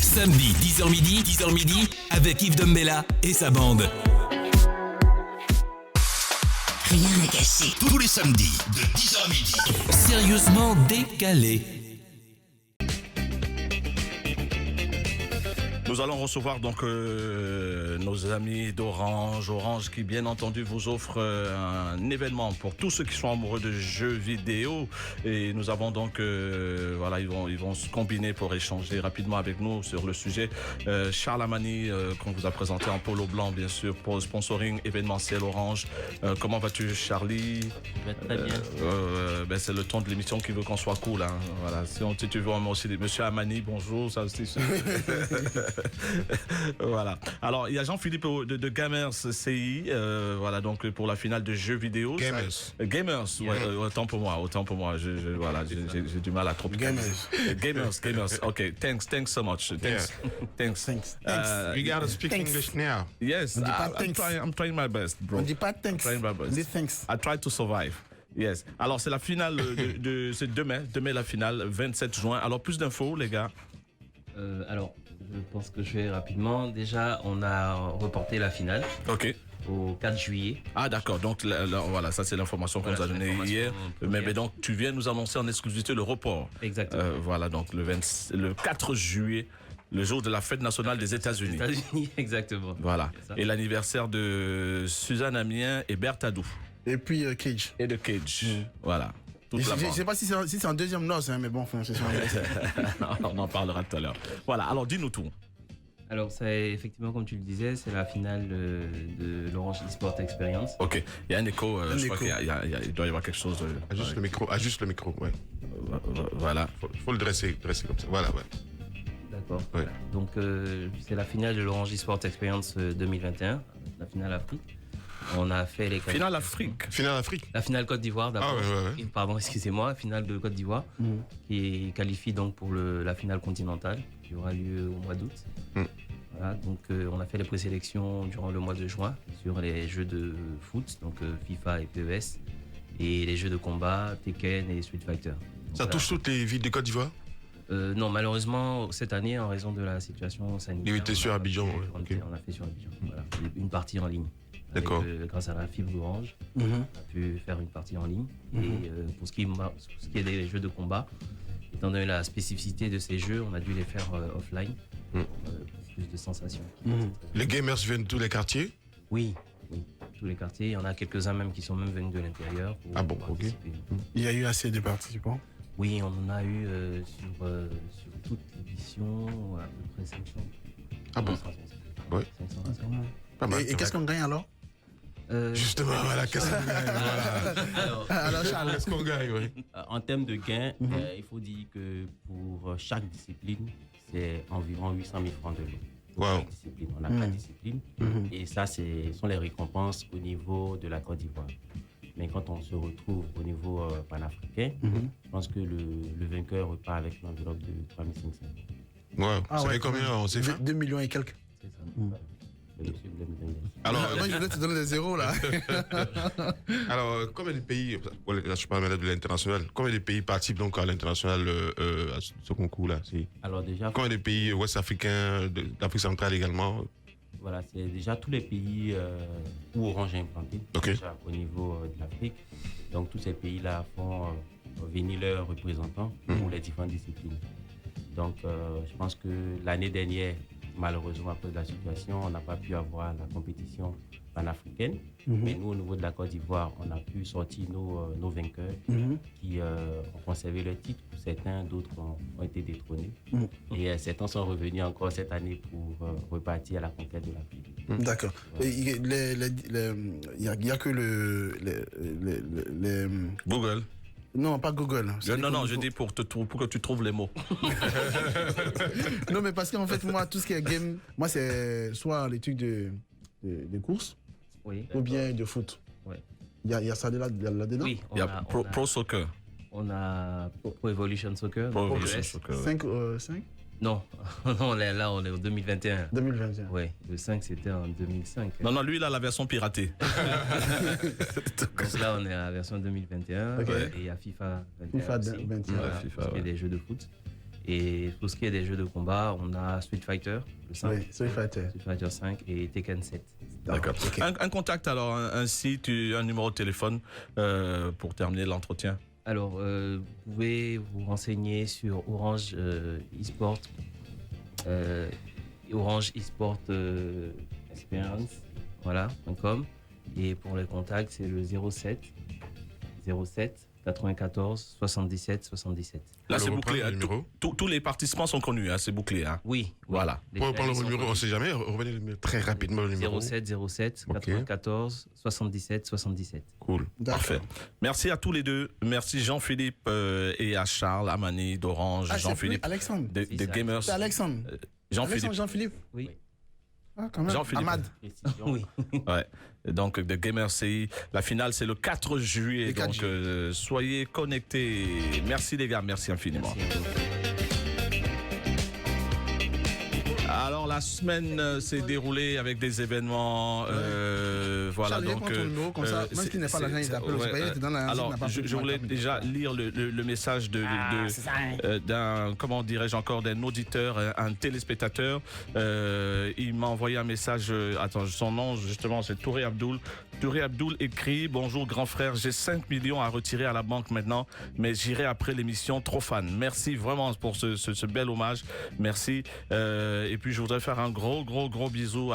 Samedi, 10h midi, avec Yves Dombella et sa bande. Rien à cacher. Tous les samedis, de 10h à midi. Sérieusement décalé. Nous allons recevoir donc nos amis d'Orange. Orange qui bien entendu vous offre un événement pour tous ceux qui sont amoureux de jeux vidéo. Et nous avons donc, voilà, ils vont se combiner pour échanger rapidement avec nous sur le sujet. Charles Amani, qu'on vous a présenté en polo blanc bien sûr, pour le sponsoring événementiel Orange. Comment vas-tu Charlie? Très bien. C'est le ton de l'émission qui veut qu'on soit cool. Hein. Voilà. Si tu veux, moi aussi, Monsieur Amani, bonjour. Ça aussi. Voilà. Alors, il y a Jean-Philippe de Gamers CI, voilà, donc pour la finale de jeux vidéo. Gamers, ouais, autant pour moi. Voilà, j'ai du mal à trop. Gamers. Okay, thanks so much. Thanks. You gotta speak English now. Yes, I'm trying my best, bro. On dit pas thanks. I'm trying my best. On dit thanks. I try to survive. Yes. Alors, c'est la finale c'est demain la finale, 27 juin. Alors, plus d'infos, les gars. Alors, je pense que je vais rapidement. Déjà, on a reporté la finale. Ok. Au 4 juillet. Ah d'accord, donc voilà, ça c'est l'information qu'on nous a donnée hier. Mais donc tu viens nous annoncer en exclusivité le report. Exactement. Voilà, donc le 4 juillet, le jour de la fête nationale des États-Unis. Exactement. Voilà. Et l'anniversaire de Suzanne Amien et Berthe Adou. Et puis Cage. Et de Cage. Voilà. Je ne sais pas si c'est en deuxième noce, hein, mais bon, enfin, c'est ça. On en parlera tout à l'heure. Voilà, alors dis-nous tout. Alors, c'est effectivement, comme tu le disais, c'est la finale de l'Orange eSport Experience. Ok, il y a un écho, je crois qu'il doit y avoir quelque chose. Ajuste le micro, ouais. Voilà. Faut le dresser comme ça, voilà, ouais. D'accord. Ouais. Donc, c'est la finale de l'Orange eSport Experience 2021, la finale Afrique. On a fait les Finale Afrique. La finale Côte d'Ivoire d'abord. Ah ouais. Pardon, excusez-moi, finale de Côte d'Ivoire qui qualifie donc pour la finale continentale qui aura lieu au mois d'août. Voilà, donc on a fait les présélections durant le mois de juin sur les jeux de foot, donc FIFA et PES, et les jeux de combat Tekken et Street Fighter. Donc, ça touche toutes les villes de Côte d'Ivoire? Non, malheureusement cette année en raison de la situation sanitaire. Il était sur Abidjan. On a fait sur Abidjan. Voilà, une partie en ligne. D'accord. Grâce à la fibre d'Orange, on a pu faire une partie en ligne. Et pour ce qui est des jeux de combat, étant donné la spécificité de ces jeux, on a dû les faire offline pour plus de sensations. Les gamers viennent de tous les quartiers? Oui, tous les quartiers. Il y en a quelques-uns même qui sont même venus de l'intérieur. Ah bon, ok. Il y a eu assez de participants? Oui, on en a eu sur toute l'édition à peu près 500. Ah bon? 500. Ouais. 500. Pas mal. Et qu'est-ce qu'on gagne alors? Justement, voilà, qu'est-ce qu'on gagne? Alors Charles, qu'est-ce qu'on gagne, oui. En termes de gains, il faut dire que pour chaque discipline, c'est environ 800 000 francs de l'eau. Wow. On a 4 disciplines. Et ça, ce sont les récompenses au niveau de la Côte d'Ivoire. Mais quand on se retrouve au niveau panafricain, je pense que le vainqueur repart avec une enveloppe de 3 500. Wow. Ça fait combien on s'est fait? 2 millions et quelques. C'est ça. Alors, moi, je voulais te donner des zéros là. Alors, combien de pays, là je parle de l'international, combien de pays participent donc à l'international à ce concours-là? Alors déjà, combien de pays ouest-africains, d'Afrique centrale également? Voilà, c'est déjà tous les pays où Orange est implanté, déjà au niveau de l'Afrique. Donc tous ces pays-là font venir leurs représentants pour les différentes disciplines. Donc je pense que l'année dernière, malheureusement, à cause de la situation, on n'a pas pu avoir la compétition panafricaine. Mais nous, au niveau de la Côte d'Ivoire, on a pu sortir nos vainqueurs qui ont conservé leur titre. Pour certains, d'autres ont été détrônés. Et certains sont revenus encore cette année pour repartir à la conquête de l'Afrique. D'accord. Il n'y a que Google. Non, pas Google. Non, je dis pour que tu trouves les mots. Non, mais parce qu'en fait, moi, tout ce qui est game, moi, c'est soit les trucs de course ou bien de foot. Oui. Il y a ça là-dedans? Oui, il y a Pro Soccer. On a Pro Evolution Soccer. Pro Evolution Soccer. 5 Non, là, on est en 2021. 2021. Oui, le 5, c'était en 2005. Non, lui, il a la version piratée. Donc là, on est à la version 2021. Okay. Et il y a FIFA 21. FIFA aussi. 21. Voilà, FIFA, il y a des jeux de foot. Et pour ce qui est des jeux de combat, on a Street Fighter, le 5. Oui, Street Fighter 5 et Tekken 7. D'accord. Okay. Un contact alors, un site, un numéro de téléphone pour terminer l'entretien. Alors, vous pouvez vous renseigner sur Orange eSport, Orange eSport Experience, voilà, .com. Et pour les contacts, c'est le 07 94 77 77. Là, c'est bouclé. Tous les participants sont connus, hein, c'est bouclé. Hein. Oui. Voilà. Pour prendre le numéro, on ne sait jamais. Revenez très rapidement le numéro. 07 94 77 77. Cool. Parfait. Merci à tous les deux. Merci Jean-Philippe et à Charles Amani d'Orange. Jean-Philippe. Alexandre. De Gamers. C'est Alexandre. Jean-Philippe. Oui. Ah, quand même. Jean-Philippe. Ahmad. Oui. Ouais. Donc, de Gamer CI. La finale, c'est le 4 juillet. Donc, soyez connectés. Merci, les gars. Merci infiniment. Merci. Alors, la semaine s'est déroulée avec des événements. Voilà. Charles, donc, ton numéro comme ça, même s'il n'est pas l'argent, il t'appelle aussi. Alors, je voulais déjà lire le message d'un, comment dirais-je encore, d'un auditeur, un téléspectateur. Il m'a envoyé un message. Attends, son nom, justement, c'est Touré Abdoul. Touré Abdoul écrit: bonjour, grand frère, j'ai 5 millions à retirer à la banque maintenant, mais j'irai après l'émission. Trop fan. Merci vraiment pour ce bel hommage. Merci. Et puis, je voudrais faire un gros bisou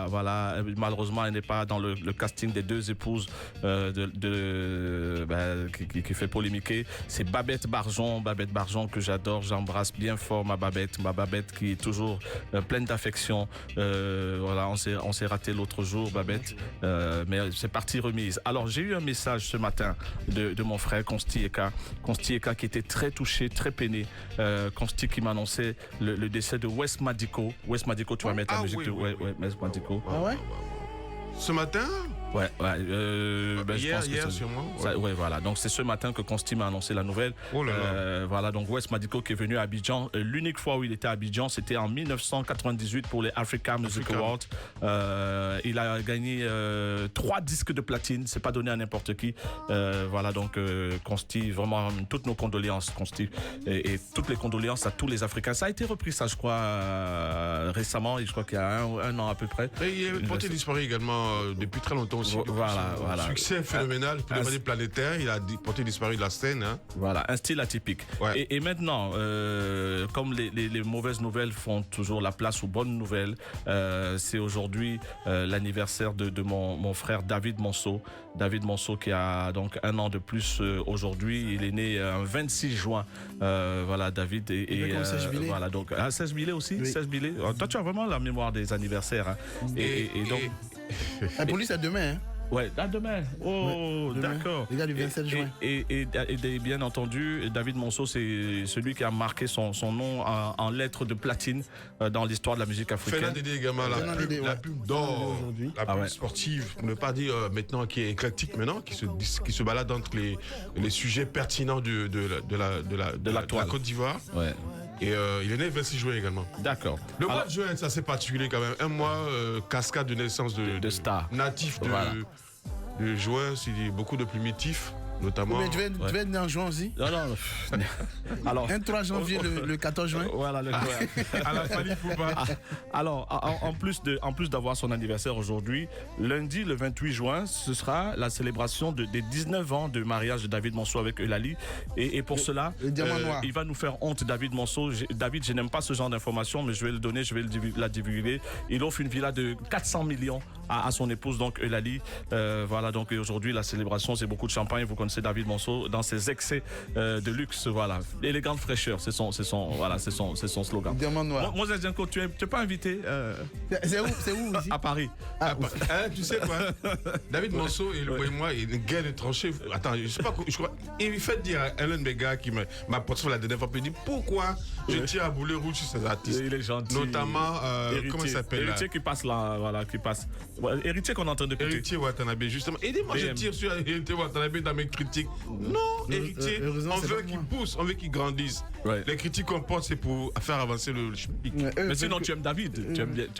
voilà, malheureusement, elle n'est pas dans le casting des deux épouses qui fait polémiquer. C'est Babette Barjon que j'adore. J'embrasse bien fort ma Babette qui est toujours pleine d'affection. Voilà, on s'est raté l'autre jour, Babette, mais c'est partie remise. Alors, j'ai eu un message ce matin de mon frère Consti Eka qui était très touché, très peiné. Consti qui m'annonçait le décès de Wes Madico. Wes Madico, tu vas mettre la musique de Wes Madico. Ah ouais? Ce matin? Ouais. Hier, sûrement. Ouais, voilà. Donc, c'est ce matin que Consti m'a annoncé la nouvelle. Oh là là. Voilà, donc Wes Madico qui est venu à Abidjan. L'unique fois où il était à Abidjan, c'était en 1998 pour les Africa Music Awards. Il a gagné 3 disques de platine. C'est pas donné à n'importe qui. Voilà, donc Consti, vraiment toutes nos condoléances, Consti. Et toutes les condoléances à tous les Africains. Ça a été repris, ça, je crois, récemment. Je crois qu'il y a un an à peu près. Et il est porté disparu également depuis très longtemps aussi. Voilà. Succès phénoménal, pour le planétaire. Il a porté disparu de la scène. Hein. Voilà, un style atypique. Ouais. Et maintenant, comme les mauvaises nouvelles font toujours la place aux bonnes nouvelles, c'est aujourd'hui l'anniversaire de mon frère David Monceau. David Monceau qui a donc 1 an de plus aujourd'hui. Il est né un 26 juin. Voilà, David. Voilà, donc 16 juillet aussi. Oui. 16 juillet. Toi, tu as vraiment la mémoire des anniversaires. Hein. Et donc. Pour lui, c'est demain. Hein. Ouais, demain. Oh, ouais, d'accord. Les gars du 27 juin. Et bien entendu, David Monceau, c'est celui qui a marqué son nom en lettres de platine dans l'histoire de la musique africaine. Fernand Dédé également, la pub d'or, la pub sportive, pour ne pas dire maintenant qui est éclectique maintenant, qui se balade entre les sujets pertinents de la Côte d'Ivoire. Ouais. Et il est né le 26 juin également. D'accord. Le mois de juin, c'est assez particulier quand même. Un mois cascade de naissance de stars. Natif de juin, c'est beaucoup de primitifs. Notamment. Mais tu vas être né en juin aussi? Non. Alors, un 3 janvier, le 14 juin. Voilà, à la Fali Pouba. Alors, en plus d'avoir son anniversaire aujourd'hui, lundi, le 28 juin, ce sera la célébration des 19 ans de mariage de David Monceau avec Eulalie. Et pour cela, il va nous faire honte, David Monceau. David, je n'aime pas ce genre d'informations, mais je vais le donner, je vais la divulguer. Il offre une villa de 400 millions à son épouse, donc Eulalie. Voilà, donc aujourd'hui, la célébration, c'est beaucoup de champagne. Vous connaissez David Monceau dans ses excès de luxe, voilà. Élégante fraîcheur, c'est son slogan. Diamant noir. Moses Dianko, tu es pas invité C'est où ici? À Paris. Tu sais quoi? David Monceau et moi, il y a une guerre de tranchées. Attends, je sais pas, je crois. Il fait dire à un de mes gars qui m'a porté la dernière fois, il dit pourquoi je tiens à bouler rouge sur ces artistes. Il est gentil. Notamment, comment il s'appelle? Héritier qui passe là, voilà, qui passe. Héritier qu'on entend depuis. Héritier Watanabe, justement. Et moi, je tire sur Héritier Watanabe dans mes critiques. Non, Héritier, on veut qu'il pousse, on veut qu'il grandisse. Ouais. Les critiques qu'on porte, c'est pour faire avancer le schmick. Mais sinon, tu aimes David.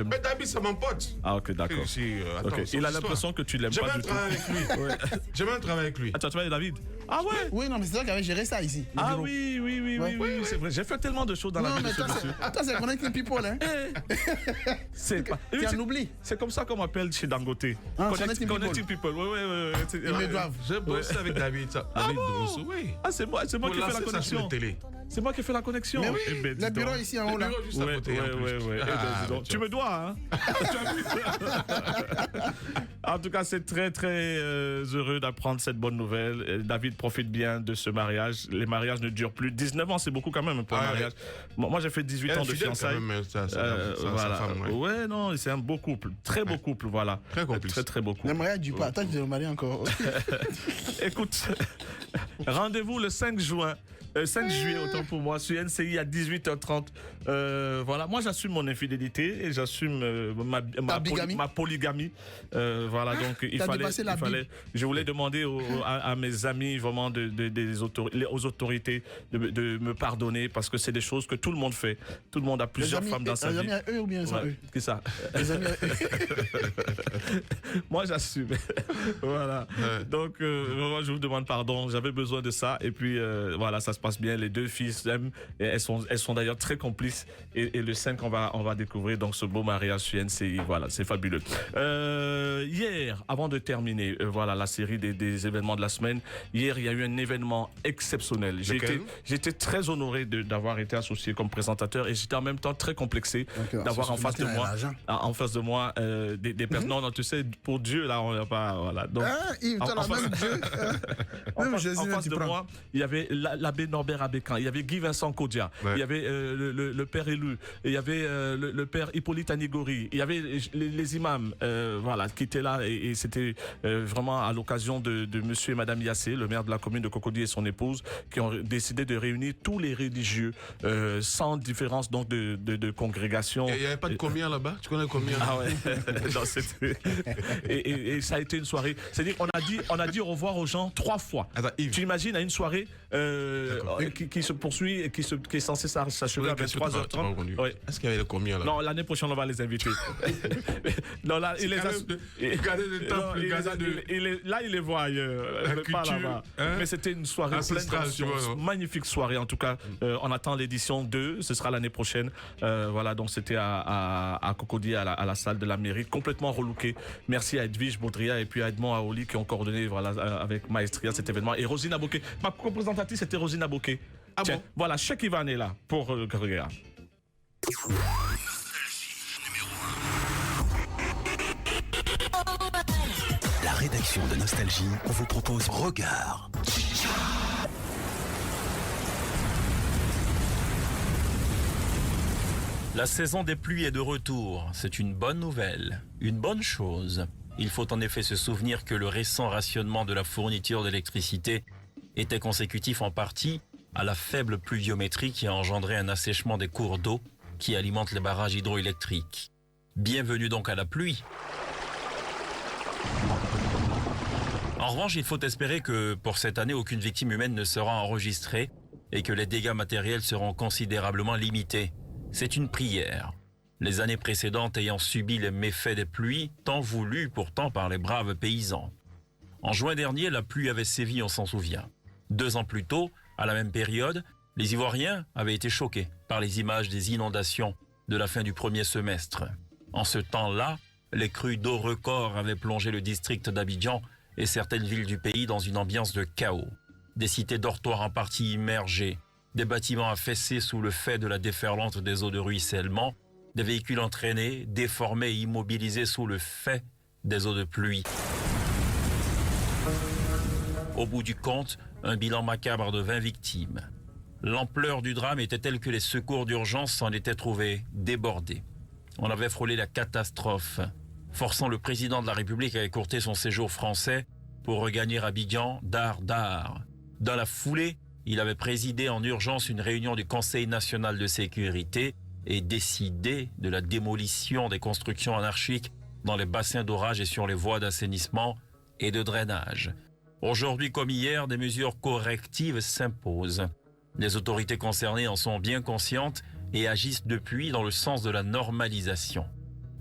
Mais David, c'est mon pote. Ah, ok, d'accord. Il a l'impression que tu l'aimes pas du tout. J'aimerais un travail avec lui. Attends, tu vois David? Ah ouais? Oui, non, mais c'est toi qui avais géré ça ici. Ah oui, c'est vrai. J'ai fait tellement de choses dans la vie. Non, mais toi, c'est Connecting People, hein? Tu en oublies. C'est comme ça qu'on m'appelle chez Dangote. Connecting People. Oui. Ils me doivent. J'ai bossé avec David. David Brosso, oui. Ah, c'est moi qui fais la connexion. C'est moi qui fais la connexion. Mais oui, le bureau ici en haut, là. Juste à côté. Tu me dois, hein? En tout cas, c'est très, très heureux d'apprendre cette bonne nouvelle. David profite bien de ce mariage. Les mariages ne durent plus. 19 ans, c'est beaucoup quand même pour un mariage. Moi, j'ai fait 18 ans de fiançailles. Ouais, non, c'est un beau couple. Très beau couple, voilà. Très complice. Très beau couple. Le mariage du pas. Attends, je vais me marier encore. Écoute, rendez-vous le 5 juin. 5 juillet, autant pour moi, sur NCI à 18h30. Voilà, moi j'assume mon infidélité et j'assume ma polygamie. Voilà, donc il fallait. Je voulais demander à mes amis, vraiment aux autorités de me pardonner parce que c'est des choses que tout le monde fait. Tout le monde a plusieurs femmes dans sa vie. Les amis à eux ou bien sans eux? C'est ça. Les amis à eux. Moi j'assume. Voilà. Donc, vraiment, je vous demande pardon. J'avais besoin de ça. Et puis, voilà, ça se passe bien. Les deux filles s'aiment. Elles sont d'ailleurs très complices. Et le 5, on va découvrir donc ce beau mariage sur NCI. Voilà, c'est fabuleux. Hier, avant de terminer, voilà, la série des événements de la semaine. Hier, il y a eu un événement exceptionnel. J'étais très honoré d'avoir été associé comme présentateur et j'étais en même temps très complexé d'avoir en face de moi des personnes. Non, tu sais, pour Dieu, là, on n'a pas. Voilà. Donc, Yves, toi, la même Dieu. En face de moi, il y avait l'abbé Norbert Abécan, il y avait Guy Vincent Kodia, il y avait le père élu, il y avait le père Hippolyte Anigori, il y avait les imams voilà, qui étaient là et c'était vraiment à l'occasion de monsieur et madame Yassé, le maire de la commune de Cocody et son épouse, qui ont décidé de réunir tous les religieux sans différence donc de congrégation. Il n'y avait pas de combien là-bas? Tu connais combien? Ah ouais. Non, et ça a été une soirée. C'est-à-dire on a dit au revoir aux gens 3 fois. Attends, Yves. Tu imagines à une soirée qui se poursuit et qui est censée s'achever à 23h30. Ouais. Est-ce qu'il y avait combien là? Non, l'année prochaine on va les inviter. Non, là il les a. Là il les voit ailleurs. Pas là-bas. Mais c'était une soirée pleine d'ambiance. Magnifique soirée en tout cas. On attend l'édition 2. Ce sera l'année prochaine. Voilà, donc c'était à Cocody à la salle de la mairie, complètement relooké. Merci à Edwige Baudria et puis à Edmond Aoli qui ont coordonné voilà, avec Maestria cet événement. Et Rosina Bokeh. Ma représentatrice c'était Rosina Bokeh. Ah tiens, bon? Voilà, Cheikh Ivan est là pour Grégoire. La rédaction de Nostalgie vous propose Regard. La saison des pluies est de retour. C'est une bonne nouvelle, une bonne chose. Il faut en effet se souvenir que le récent rationnement de la fourniture d'électricité était consécutif en partie à la faible pluviométrie qui a engendré un assèchement des cours d'eau qui alimentent les barrages hydroélectriques. Bienvenue donc à la pluie. En revanche, il faut espérer que pour cette année, aucune victime humaine ne sera enregistrée et que les dégâts matériels seront considérablement limités. C'est une prière. Les années précédentes ayant subi les méfaits des pluies, tant voulues pourtant par les braves paysans. En juin dernier, la pluie avait sévi, on s'en souvient. 2 ans plus tôt, à la même période, les Ivoiriens avaient été choqués par les images des inondations de la fin du premier semestre. En ce temps-là, les crues d'eau record avaient plongé le district d'Abidjan et certaines villes du pays dans une ambiance de chaos. Des cités dortoirs en partie immergées, des bâtiments affaissés sous le fait de la déferlante des eaux de ruissellement, des véhicules entraînés, déformés et immobilisés sous le fait des eaux de pluie. Au bout du compte, un bilan macabre de 20 victimes. L'ampleur du drame était telle que les secours d'urgence s'en étaient trouvés débordés. On avait frôlé la catastrophe, forçant le président de la République à écourter son séjour français pour regagner Abidjan d'art. Dans la foulée, il avait présidé en urgence une réunion du Conseil national de sécurité et décidé de la démolition des constructions anarchiques dans les bassins d'orage et sur les voies d'assainissement et de drainage. Aujourd'hui comme hier, des mesures correctives s'imposent. Les autorités concernées en sont bien conscientes et agissent depuis dans le sens de la normalisation.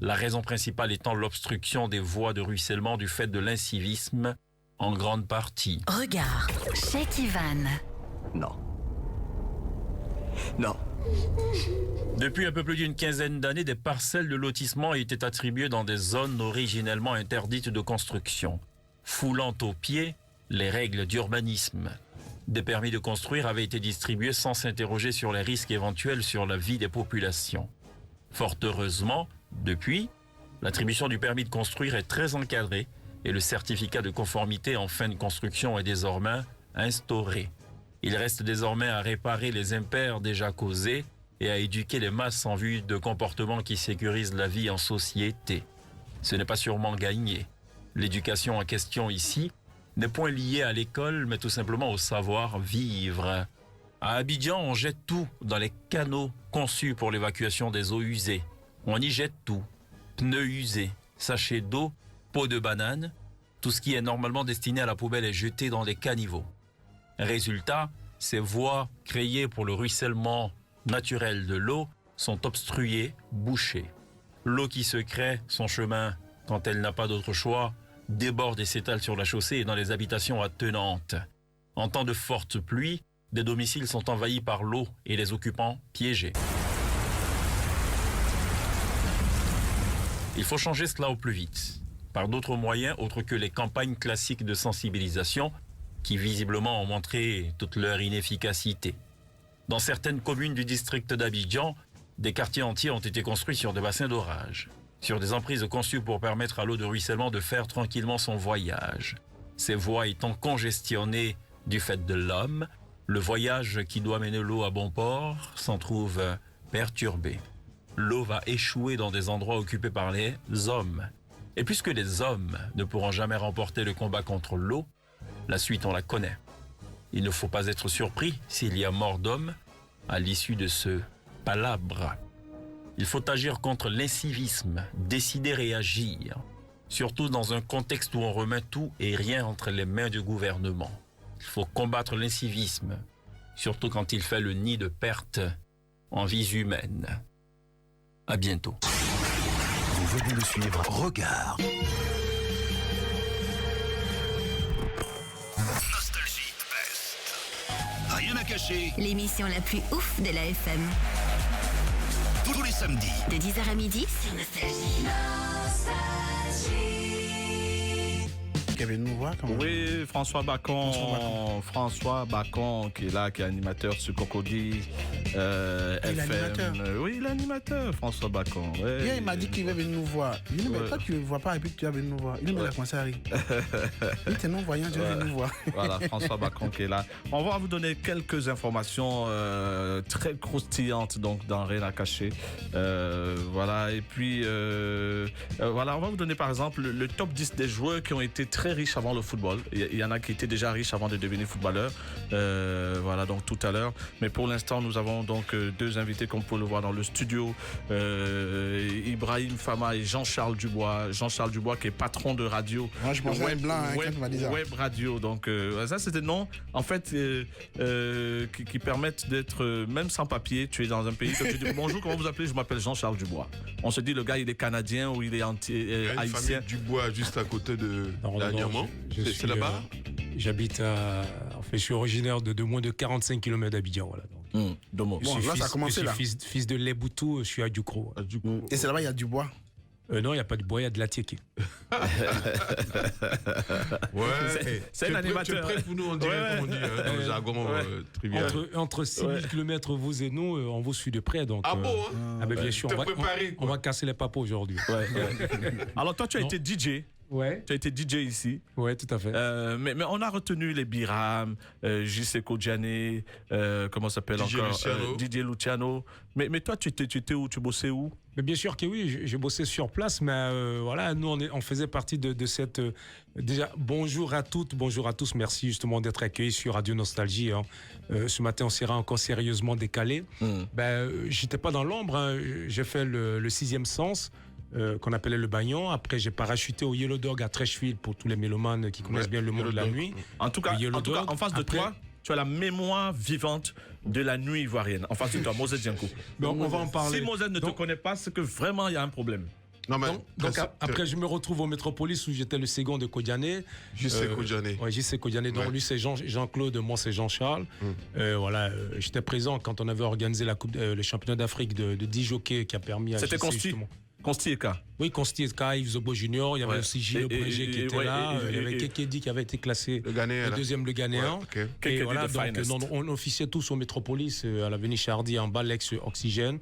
La raison principale étant l'obstruction des voies de ruissellement du fait de l'incivisme en grande partie. Regard, Cheikh Ivan. Non. Non. Depuis un peu plus d'une quinzaine d'années, des parcelles de lotissement étaient attribuées dans des zones originellement interdites de construction, foulant aux pieds les règles d'urbanisme. Des permis de construire avaient été distribués sans s'interroger sur les risques éventuels sur la vie des populations. Fort heureusement, depuis, l'attribution du permis de construire est très encadrée et le certificat de conformité en fin de construction est désormais instauré. Il reste désormais à réparer les impairs déjà causés et à éduquer les masses en vue de comportements qui sécurisent la vie en société. Ce n'est pas sûrement gagné. L'éducation en question ici n'est point liée à l'école, mais tout simplement au savoir-vivre. À Abidjan, on jette tout dans les canaux conçus pour l'évacuation des eaux usées. On y jette tout. Pneus usés, sachets d'eau, peaux de banane. Tout ce qui est normalement destiné à la poubelle est jeté dans des caniveaux. Résultat, ces voies créées pour le ruissellement naturel de l'eau sont obstruées, bouchées. L'eau qui se crée son chemin, quand elle n'a pas d'autre choix, déborde et s'étale sur la chaussée et dans les habitations attenantes. En temps de fortes pluies, des domiciles sont envahis par l'eau et les occupants piégés. Il faut changer cela au plus vite, par d'autres moyens autres que les campagnes classiques de sensibilisation qui visiblement ont montré toute leur inefficacité. Dans certaines communes du district d'Abidjan, des quartiers entiers ont été construits sur des bassins d'orage, sur des emprises conçues pour permettre à l'eau de ruissellement de faire tranquillement son voyage. Ces voies étant congestionnées du fait de l'homme, le voyage qui doit mener l'eau à bon port s'en trouve perturbé. L'eau va échouer dans des endroits occupés par les hommes. Et puisque les hommes ne pourront jamais remporter le combat contre l'eau, la suite on la connaît. Il ne faut pas être surpris s'il y a mort d'homme à l'issue de ce palabre. Il faut agir contre l'incivisme, décider et agir, surtout dans un contexte où on remet tout et rien entre les mains du gouvernement. Il faut combattre l'incivisme, surtout quand il fait le nid de pertes en vies humaines. À bientôt. Vous venez de suivre Regard. Nostalgie Best. Rien à cacher. L'émission la plus ouf de la FM. Tous les samedis. De 10h à midi sur Nostalgie. Kevin nous voit quand même. Oui, François Bacon qui est là, qui est animateur sur Cocody FM. Oui, l'animateur, François Bacon. Ouais. Hier, il m'a dit qu'il va venir nous voir. Il dit, mais toi, tu ne vois pas et puis tu vas venir nous voir. Il dit, mais il a commencé à rire. Il était non-voyant, tu vas venir nous voir. Voilà, François Bacon qui est là. On va vous donner quelques informations très croustillantes, donc dans Rien à cacher. Voilà, et puis, voilà, on va vous donner par exemple le top 10 des joueurs qui ont été très riches avant le football. Il y en a qui étaient déjà riches avant de devenir footballeurs. Voilà, donc tout à l'heure. Mais pour l'instant, nous avons donc deux invités, comme vous pouvez le voir dans le studio. Ibrahim Fama et Jean-Charles Dubois. Jean-Charles Dubois qui est patron de radio. Moi, je pensais web, blanc, web radio. Donc, ça, c'est des noms, en fait, qui permettent d'être, même sans papier, tu es dans un pays, que tu dis bonjour, comment vous appelez? Je m'appelle Jean-Charles Dubois. On se dit, le gars, il est canadien ou il est haïtien. Il y a une famille Dubois juste à côté de Dernièrement. C'est là-bas. J'habite enfin, je suis originaire de moins de 45 km d'Abidjan. Voilà, bon, là, ça a commencé là. Fils de Leboutou, je suis à Ducrot. Et c'est là-bas, il y a du bois. Non, il n'y a pas de bois, il y a de la tiéké. Ouais, c'est un animateur. Tu es prêt pour nous, on dirait, comme on dit dans le jargon trivial. Entre 6000 km vous et nous, on vous suit de près. Donc, ah bon ben, bien sûr, on va casser les papas aujourd'hui. Alors toi, tu as été DJ. Ouais. Tu as été DJ ici. Ouais, tout à fait. Mais on a retenu les Biram, J.C. Kodjane, comment ça s'appelle encore Didier Luciano. Mais toi, tu étais où? Tu bossais où? Mais bien sûr que oui, j'ai bossé sur place, mais voilà, nous, on faisait partie de cette... déjà, bonjour à toutes, bonjour à tous, merci justement d'être accueillis sur Radio Nostalgie. Hein. Ce matin, on s'est encore sérieusement décalé. J'étais pas dans l'ombre, hein. J'ai fait le 6e sens, qu'on appelait le Bagnon. Après, j'ai parachuté au Yellow Dog à Trècheville pour tous les mélomanes qui connaissent bien le monde de la nuit. En tout cas, en face de toi, tu as la mémoire vivante de la nuit ivoirienne. En face de toi, Moses Django. On va en parler. Si Moses ne te connaît pas, c'est que vraiment, il y a un problème. Non, mais donc après, je me retrouve au Métropolis où j'étais le second de Kodiané. JC Kodiané. Oui, JC Kodiané. Donc lui, c'est Jean-Claude, moi, c'est Jean-Charles. Voilà, j'étais présent quand on avait organisé le championnat d'Afrique de 10 jockeys qui a permis à C'était Consti-Eka. Oui, Consti-Eka, Yves Zobo Junior. Il y avait aussi Gilles Brégé qui était là. Il y avait Kekedi qui avait été classé le deuxième, le Ghanéen. Et voilà, donc on officiait tous au Métropolis à l'avenue Chardy en bas, l'ex-Oxygène.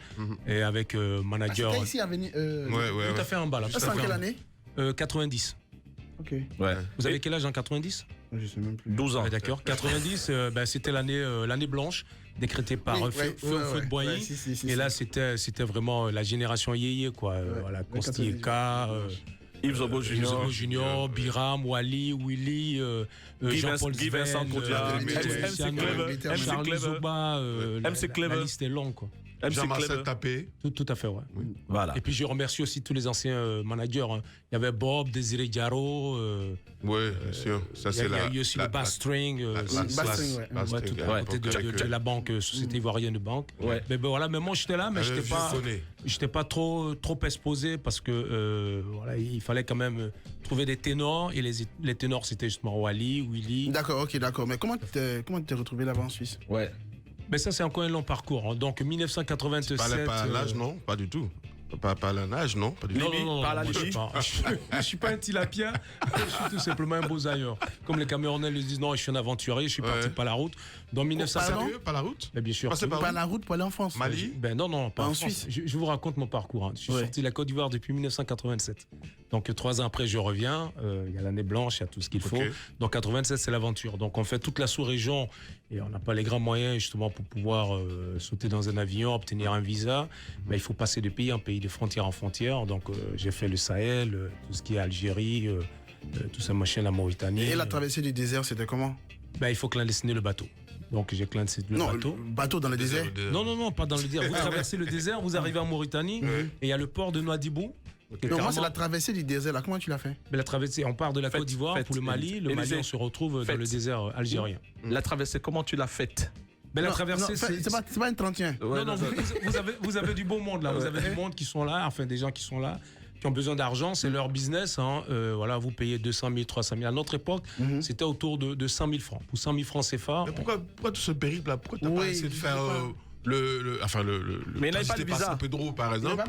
Et avec manager. C'était ici, avenue. Tout à fait en bas là. C'est en quelle année 90. Ok. Ouais. Vous avez quel âge en 90 Je sais même plus. 12 ans. D'accord. 90, c'était l'année blanche décrétée par Feu de Boigny. Et là, c'était vraiment la génération yéyé, quoi. Voilà, Consti-Eka, Yves Zobo Junior, Biram, Wally, Willy, Jean-Paul Sven, Charles Zoba, la liste est longue, quoi. Jean-Marcel Tapé. Tout à fait, ouais. Oui. Voilà. Et puis je remercie aussi tous les anciens managers. Hein. Il y avait Bob, Désiré Diarro. Oui, bien sûr. Ça, il y a eu aussi le Bass String. De la banque, Société Ivoirienne de Banque. Ouais. Mais voilà, mais moi j'étais là, mais j'étais pas trop exposé parce que voilà, il fallait quand même trouver des ténors. Et les ténors, c'était justement Wally, Willy. D'accord, ok, d'accord. Mais comment tu t'es retrouvé là-bas en Suisse? Ouais. Mais ça, c'est encore un long parcours. Hein. Donc, 1987... Pas à l'âge, non? Pas du tout. Pas à l'âge, non? Pas du tout. Non, pas à la Libye. Je suis pas un tilapia. Je suis tout simplement un bosailleur. Comme les Camerounais le disent, non, je suis un aventurier. Je suis parti par la route. Dans 1987... Pas la route? Mais bien sûr. Pas la route pour aller en France? Mali? Non, pas en Suisse. Je vous raconte mon parcours. Hein. Je suis sorti de la Côte d'Ivoire depuis 1987. Donc, 3 ans après, je reviens. Il y a l'année blanche, il y a tout ce qu'il faut. Donc, 87, c'est l'aventure. Donc, on fait toute la sous-région et on n'a pas les grands moyens, justement, pour pouvoir sauter dans un avion, obtenir un visa. Mais il faut passer de pays en pays, de frontière en frontière. Donc, j'ai fait le Sahel, tout ce qui est Algérie, tout ça, machin, la Mauritanie. Et la traversée du désert, c'était comment? Il faut clandestiner le bateau. Donc, j'ai clandestiné le bateau. Bateau dans le désert? Non, pas dans le désert. Vous traversez le désert, vous arrivez en Mauritanie et il y a le port de Nouadhibou. Donc moi, c'est la traversée du désert, là. Comment tu l'as fait? La traversée, on part de la Côte d'Ivoire pour le Mali. Le Mali, on se retrouve dans le désert algérien. La traversée, comment tu l'as faite? La traversée, c'est pas une 31. Non, vous avez du beau monde là. Vous avez du monde qui sont là, enfin des gens qui sont là, qui ont besoin d'argent, c'est leur business. Hein. Voilà, vous payez 200 000, 300 000. À notre époque, c'était autour de 100 000 francs. Pour 100 000 francs CFA. Mais pourquoi tout ce périple là? Pourquoi t'as pas essayé de faire mais il n'avait pas de visa. San Pedro, par exemple.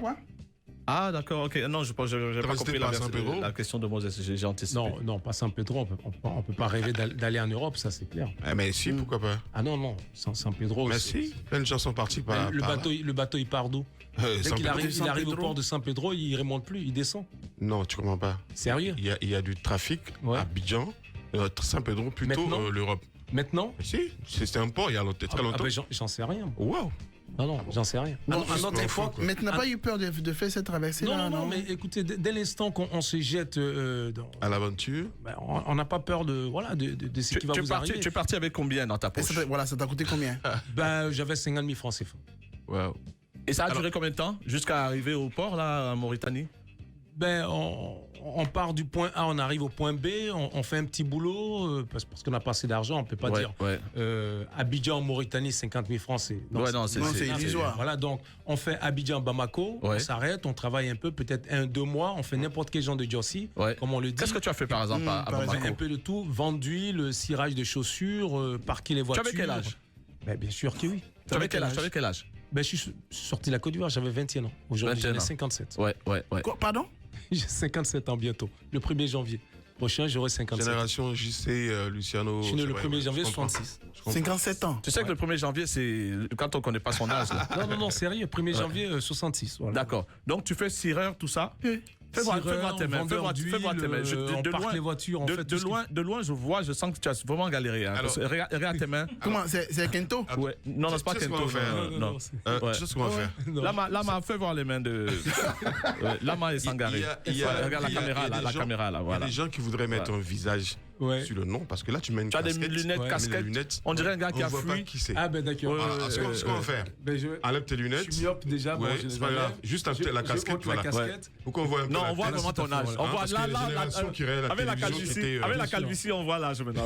Ah, d'accord, ok. Non, je n'ai pas compris la question de Moses, j'ai anticipé. Non, pas San Pedro. On ne peut pas rêver d'aller en Europe, ça c'est clair. Mais si, pourquoi pas? Ah non, San Pedro. Mais si, plein de gens sont partis par le bateau, il part d'où? Dès qu'il arrive au port de San Pedro, il ne remonte plus, il descend. Non, tu ne comprends pas. Sérieux? Il y a du trafic à Abidjan, San Pedro, plutôt l'Europe. Maintenant? Si, c'était un port il y a très longtemps. J'en sais rien. Wow. Non, j'en sais rien. À notre époque, mais tu n'as pas eu peur de faire cette traversée là? Non, mais écoutez, dès l'instant qu'on se jette à l'aventure, on n'a pas peur de ce qui va vous arriver. Tu es parti avec combien dans ta poche? Ça t'a coûté combien? J'avais 50 000 francs CFA. Wow. Et ça a duré combien de temps jusqu'à arriver au port là, en Mauritanie? On part du point A, on arrive au point B, on fait un petit boulot, parce qu'on n'a pas assez d'argent, on ne peut pas dire. Abidjan, Mauritanie, 50 000 francs, c'est illusoire. Voilà, donc on fait Abidjan, Bamako, on s'arrête, on travaille un peu, peut-être 1-2 mois, on fait n'importe quel genre de jossi, comme on le dit. Qu'est-ce que tu as fait par exemple à Bamako? Un peu de tout, vente d'huile, cirage de chaussures, parquer les voitures. Tu avais quel âge? Bien sûr que oui. Tu avais quel âge? Je suis sorti de la Côte d'Ivoire, j'avais 21 ans. Aujourd'hui, j'en ai 57. Ouais. Quoi, pardon? J'ai 57 ans bientôt. Le 1er janvier. Prochain, j'aurai 57. Génération JC, Luciano. Je suis né le 1er janvier 66. 57 ans. Tu sais que le 1er janvier, c'est quand on ne connaît pas son âge. Là. Non, sérieux. 1er janvier 66. Voilà. D'accord. Donc, tu fais cireur, tout ça. Fais-moi tes mains. On parque les voitures. De loin, je sens que tu as vraiment galéré. Hein. Regarde tes mains. Comment? C'est Kento? Ouais. Non, c'est pas Kento. Non. Tu sais ce qu'on va faire? Lama, fais voir les mains de. Lama et Sangaré. Regarde la caméra là. Il y a des gens qui voudraient mettre un visage sur le nom, parce que là, tu mets une casquette. Tu as des lunettes, casquette. On dirait un gars qui a fui. On ne voit pas qui c'est. Ah, d'accord. Ce qu'on va faire, enlève tes lunettes. Je suis myope déjà. C'est pas grave. Juste la casquette. Pour qu'on voit un peu. Non, on voit vraiment ton âge. On voit là, avec la calvitie, on voit l'âge maintenant.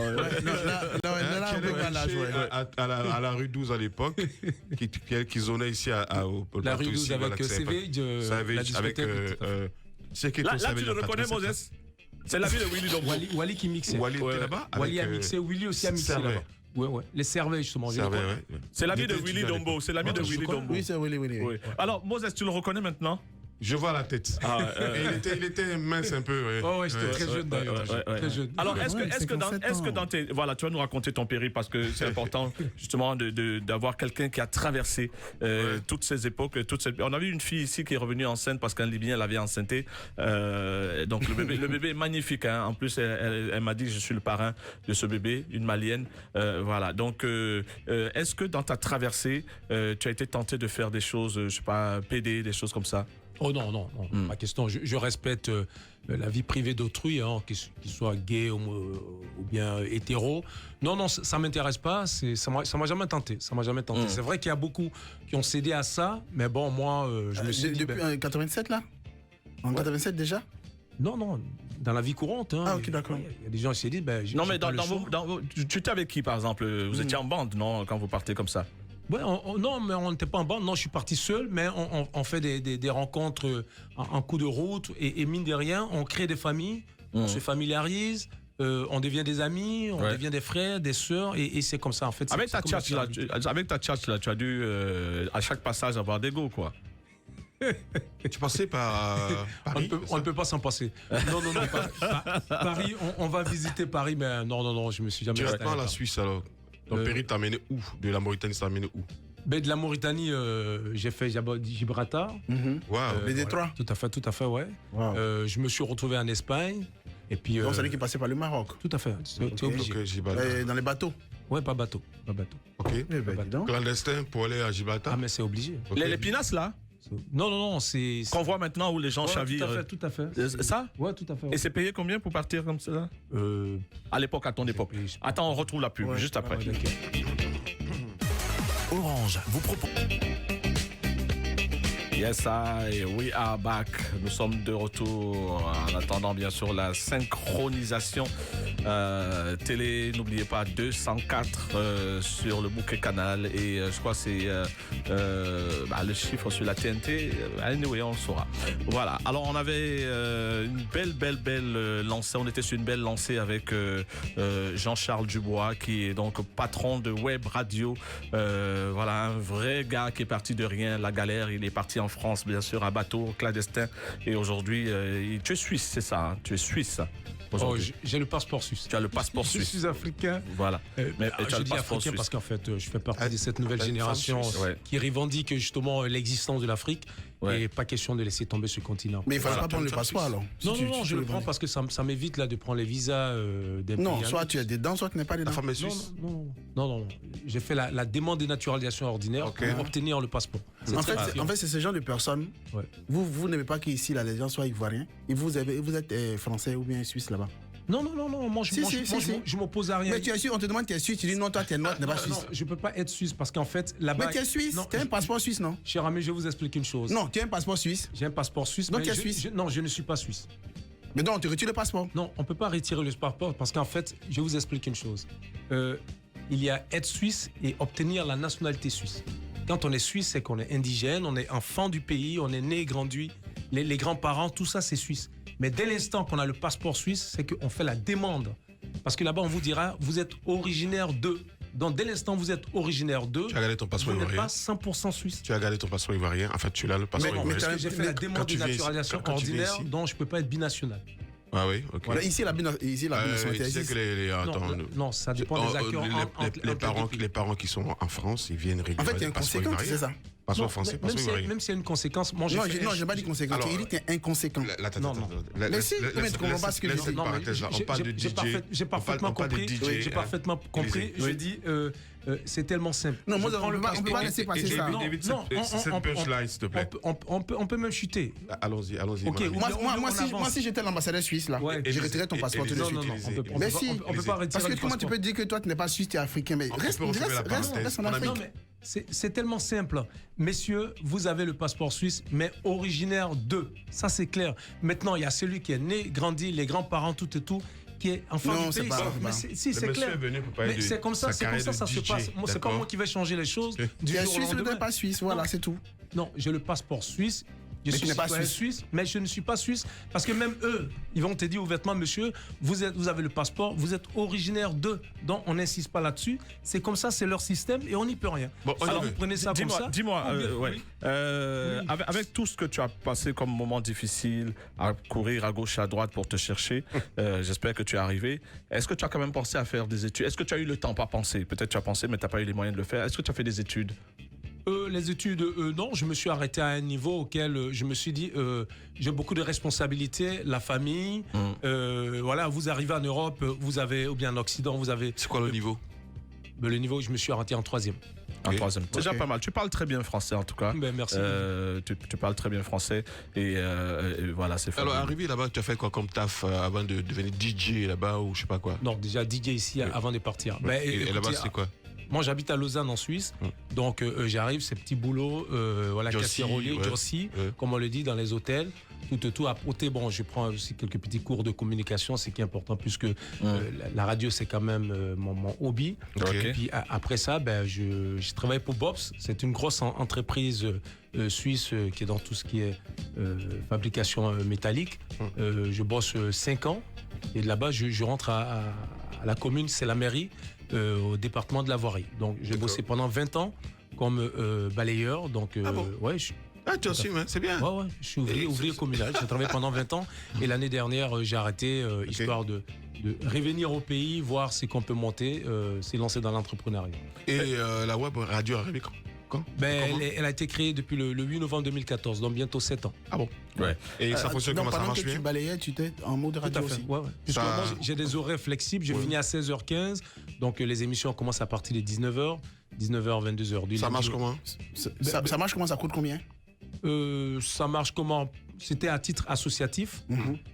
À la rue 12 à l'époque, qui zonait ici au la rue 12 avec Savage, avec C'est quelque Là, chose. là tu le reconnais, Moses? C'est l'ami de Willy Dombo. Wally qui mixait. Wally était là-bas. Wally a mixé, Willy aussi a mixé là-bas. Ouais. Les Cerveilles, justement. C'est l'ami de Willy Dombo. C'est l'ami de Willy Dombo. Oui, c'est Willy. Alors, Moses, tu le reconnais maintenant? Je vois la tête. Il était mince un peu. Ouais, c'était très jeune d'ailleurs. Très jeune. Alors, est-ce que dans tes... Voilà, tu vas nous raconter ton périple parce que c'est important justement d'avoir quelqu'un qui a traversé toutes ces époques. On a vu une fille ici qui est revenue enceinte parce qu'un Libyen l'avait enceinté. Donc, le bébé est magnifique. Hein. En plus, elle m'a dit, je suis le parrain de ce bébé, une Malienne. Voilà. Donc, est-ce que dans ta traversée, tu as été tenté de faire des choses, je sais pas, PD, des choses comme ça? Oh non, pas question. Je respecte la vie privée d'autrui, hein, qu'il soit gay ou bien hétéro. Non, ça m'intéresse pas. Ça m'a jamais tenté. C'est vrai qu'il y a beaucoup qui ont cédé à ça, mais bon, moi, je me suis dit... Depuis 87, là? En 87 déjà? Non, dans la vie courante. Hein, ok, d'accord. Il y a des gens qui se disent... non, mais tu étais avec qui, par exemple? Vous étiez en bande, non, quand vous partez comme ça? Ouais, non, mais on n'était pas en bande. Non, je suis parti seul, mais on fait des rencontres en coup de route et mine de rien, on crée des familles, on se familiarise, on devient des amis, on devient des frères, des sœurs et c'est comme ça en fait. Avec ta tchatch là, tu as dû à chaque passage avoir des go, quoi. Tu passais par Paris? On ne peut pas s'en passer. Non, Paris, on va visiter Paris, mais non, je me suis jamais... Directement à la Suisse alors. Ton périple t'a amené où? De la Mauritanie, ça t'a amené où? De la Mauritanie, j'ai fait Gibraltar. Les Détroits. Tout à fait, ouais. Wow. Je me suis retrouvé en Espagne. Et puis, donc, c'est lui qui est passé par le Maroc. Tout à fait, c'est obligé. Dans les bateaux? Ouais, pas bateau. Ok. Clandestin pour aller à Gibraltar? Ah, mais c'est obligé. Okay. Les pinasses, là? Non, c'est... Qu'on voit maintenant où les gens chavirent. Tout à fait. Ça? Ouais, tout à fait. Et c'est payé combien pour partir comme ça? À l'époque, à ton époque. Attends, on retrouve la pub, juste après. Orange vous propose... Yes, we are back. Nous sommes de retour en attendant bien sûr la synchronisation télé. N'oubliez pas 204 sur le bouquet canal et je crois que c'est le chiffre sur la TNT. Anyway, on le saura. Voilà. Alors on avait une belle lancée. On était sur une belle lancée avec Jean-Charles Dubois qui est donc patron de Web Radio. Voilà, un vrai gars qui est parti de rien. La galère, il est parti en France, bien sûr, à bateau, clandestin. Et aujourd'hui, tu es suisse, c'est ça, hein? Tu es suisse. J'ai le passeport suisse. Tu as le passeport suisse. Je suis africain. Voilà. Mais tu as le passeport africain suisse parce qu'en fait, je fais partie de cette nouvelle génération qui revendique justement l'existence de l'Afrique. Et pas question de laisser tomber ce continent. Mais il ne fallait pas prendre le passeport alors. Non, je le prends parce que ça m'évite là de prendre les visas des pays. Non, soit tu es dedans, soit tu n'es pas dedans. La femme est suisse? Non. J'ai fait la demande de naturalisation ordinaire pour obtenir le passeport. En fait, c'est ce genre de personnes. Vous n'aimez pas qu'ici les gens soient ivoiriens et vous êtes français ou bien suisse là-bas? Non, moi je m'oppose à rien. Mais tu es suisse, on te demande tu es suisse, tu dis non, toi tu es noir, tu n'es pas suisse. Non, je peux pas être suisse parce qu'en fait là-bas. Mais tu es suisse, tu as un passeport suisse, non? Cher ami, je vais vous expliquer une chose. Non, tu as un passeport suisse. J'ai un passeport suisse. Donc tu es suisse? Non, je ne suis pas suisse. Mais non, tu retires le passeport. Non, on ne peut pas retirer le passeport parce qu'en fait, je vais vous expliquer une chose. Il y a être suisse et obtenir la nationalité suisse. Quand on est suisse, c'est qu'on est indigène, on est enfant du pays, on est né, grandi, les grands-parents, tout ça c'est suisse. Mais dès l'instant qu'on a le passeport suisse, c'est qu'on fait la demande. Parce que là-bas, on vous dira, vous êtes originaire de... Donc, dès l'instant où vous êtes originaire d'eux, tu as gardé ton passeport vous ivoirien. Vous n'êtes pas 100% suisse. Tu as gardé ton passeport ivoirien. En fait, tu l'as le passeport ivoirien. Mais j'ai fait la demande de naturalisation ordinaire, donc je ne peux pas être binational. Ah oui, ok. Voilà, ici, la binationalité existe. Non, ça dépend des accords les parents qui sont en France, ils viennent régulièrement. En fait, il y a une conséquence, c'est ça. Passeport français, passeport ivoirien. Même s'il y a une conséquence, moi non, je n'ai pas dit conséquence. Il dit que tu es inconséquent. Non. Mais si, tu ne comprends pas ce que je dis. On parle de DJ. J'ai parfaitement compris. J'ai parfaitement compris. Je dis, c'est tellement simple. Non, moi, on ne peut pas laisser passer ça. Non, cette punchline, s'il te plaît. On peut même chuter. Allons-y. Moi, si j'étais l'ambassadeur suisse, là, je retirerais ton passeport tout de suite. Non, mais si, on peut pas retirer. Parce que comment tu peux dire que toi, tu n'es pas suisse, tu es africain? Mais reste en Afrique. C'est tellement simple. Messieurs, vous avez le passeport suisse, mais originaire de. Ça, c'est clair. Maintenant, il y a celui qui est né, grandi, les grands-parents, tout et tout, qui est enfant du pays. Si, c'est clair. Mais c'est comme ça, ça se passe. C'est pas moi qui vais changer les choses. Tu es suisse ou tu n'es pas suisse, voilà, c'est tout. Non, j'ai le passeport suisse. Je suis pas suisse, mais je ne suis pas suisse parce que même eux, ils vont te dire ouvertement, monsieur, vous avez le passeport, vous êtes originaire d'eux, donc on n'insiste pas là-dessus. C'est comme ça, c'est leur système et on n'y peut rien. Bon, alors vous prenez ça comme ça. Dis-moi, avec tout ce que tu as passé comme moment difficile, à courir à gauche, à droite pour te chercher, j'espère que tu es arrivé. Est-ce que tu as quand même pensé à faire des études? Est-ce que tu as eu le temps, pas penser? Peut-être tu as pensé, mais tu n'as pas eu les moyens de le faire. Est-ce que tu as fait des études? Les études, non. Je me suis arrêté à un niveau auquel je me suis dit, j'ai beaucoup de responsabilités, la famille. Voilà, vous arrivez en Europe, vous avez, ou bien en Occident, vous avez... C'est quoi le niveau? Le niveau, je me suis arrêté en 3e. En 3e. C'est déjà pas mal. Tu parles très bien français, en tout cas. Ben, merci. Tu parles très bien français. Et voilà, c'est fabuleux. Alors, arrivé là-bas, tu as fait quoi comme taf avant de devenir DJ là-bas ou je sais pas quoi? Non, déjà DJ ici avant de partir. Ben, et là-bas, c'est quoi? Moi, j'habite à Lausanne, en Suisse. Donc, j'arrive, ces petits boulots, voilà, casserolier, Jersey, comme on le dit, dans les hôtels. Tout à côté, bon, je prends aussi quelques petits cours de communication, c'est qui est important, puisque la radio, c'est quand même mon hobby. Et puis, après ça, ben, je travaille pour Bob's. C'est une grosse entreprise suisse qui est dans tout ce qui est fabrication métallique. Je bosse 5 ans. Et de là-bas, je rentre à la commune, c'est la mairie. Au département de la voirie. Donc, j'ai bossé pendant 20 ans comme balayeur. Donc, ouais, tu aussi, c'est bien. Ouais, je suis ouvrier communal. J'ai travaillé pendant 20 ans. Et l'année dernière, j'ai arrêté, histoire de revenir au pays, voir ce qu'on peut monter, s'est lancé dans l'entrepreneuriat. Et la web radio est arrivée quand? Elle a été créée depuis le 8 novembre 2014, donc bientôt 7 ans. Ah bon? Ouais. Et ça fonctionne comment, ça marche bien? Pendant que tu balayais, tu étais en mode radio aussi? Ouais. Puisque moi, j'ai des horaires flexibles. Je finis à 16h15, donc les émissions commencent à partir de 19h, 22h. Ça marche comment? Ça marche comment? Ça coûte combien? Ça marche comment? C'était à titre associatif,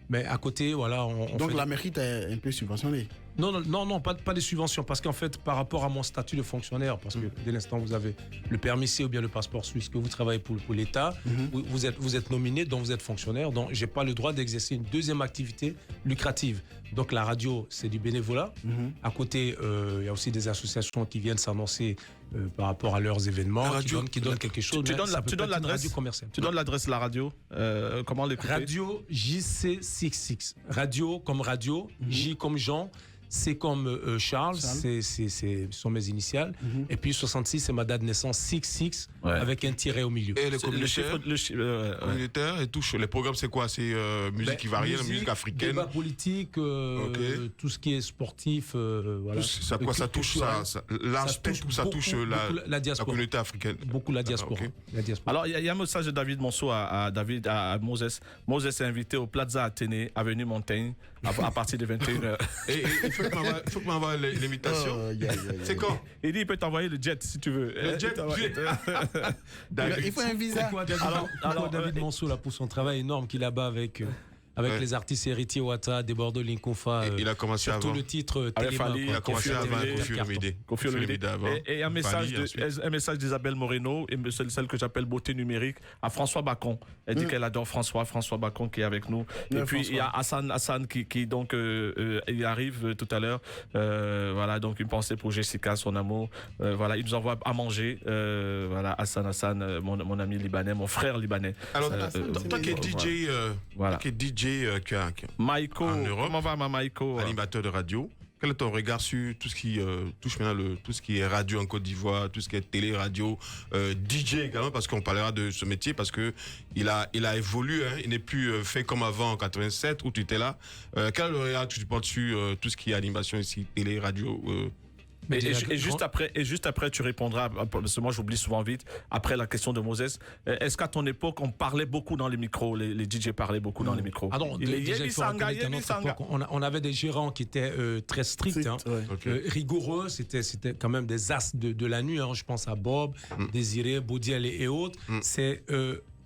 mais à côté, voilà. Donc la mairie t'a un peu subventionné? Non, pas de subvention, parce qu'en fait, par rapport à mon statut de fonctionnaire, parce que dès l'instant vous avez le permis C ou bien le passeport suisse, que vous travaillez pour l'État, vous êtes nominé, donc vous êtes fonctionnaire, donc j'ai pas le droit d'exercer une deuxième activité lucrative. Donc la radio, c'est du bénévolat. À côté, il y a aussi des associations qui viennent s'annoncer par rapport à leurs événements, qui donnent quelque chose. Tu donnes l'adresse commerciale. Tu donnes l'adresse de la radio. Comment l'écouter? Radio JC66. Radio comme radio, J comme Jean. C'est comme Charles, ce sont mes initiales. Et puis 66, c'est ma date de naissance, 66, avec un tiret au milieu. Et le communautaire et tout. Les programmes, c'est quoi? C'est musique ivoirienne, musique africaine? Débat politique, tout ce qui est sportif. Voilà. Ça touche ça touche la diaspora. La communauté africaine. Beaucoup la diaspora. Alors, il y a un message de David Monceau à Moses. Moses est invité au Plaza Athénée, avenue Montaigne, à partir de 21h. Il faut que m'envoie l'invitation. C'est quand? Il dit il peut t'envoyer le jet si tu veux. Le jet. Il faut un visa. Alors David Monceau là pour son travail énorme qu'il a là-bas avec les artistes héritiers Ouattara, Desbordeaux, Linkofa. Il a commencé avant. Surtout le titre Téléma. Il a commencé avant Kofi Olomide. Et un message d'Isabelle Moreno, et celle que j'appelle Beauté Numérique, à François Bacon. Elle dit qu'elle adore François Bacon qui est avec nous. Et puis il y a Hassan qui donc il arrive tout à l'heure. Voilà, donc une pensée pour Jessica, son amour. Voilà, il nous envoie à manger. Voilà, Hassan, mon ami libanais, mon frère libanais. Alors, toi qui es DJ, voilà. Maïko, en Europe, comment va ma Maïko? Animateur de radio. Quel est ton regard sur tout ce qui touche maintenant tout ce qui est radio en Côte d'Ivoire, tout ce qui est télé, radio, DJ également, parce qu'on parlera de ce métier, parce que il a évolué, hein, il n'est plus fait comme avant en 87 où tu étais là. Quel est le regard que tu portes sur tout ce qui est animation ici, télé, radio? Et juste après, tu répondras, parce que moi j'oublie souvent vite, après la question de Moses. Est-ce qu'à ton époque, on parlait beaucoup dans les micros, les DJ parlaient beaucoup dans les micros? Ah non, déjà, il faut reconnaître qu'à notre époque, on avait des gérants qui étaient très stricts, rigoureux, c'était quand même des as de la nuit, hein. Je pense à Bob, Désiré, Boudiel et autres. C'est...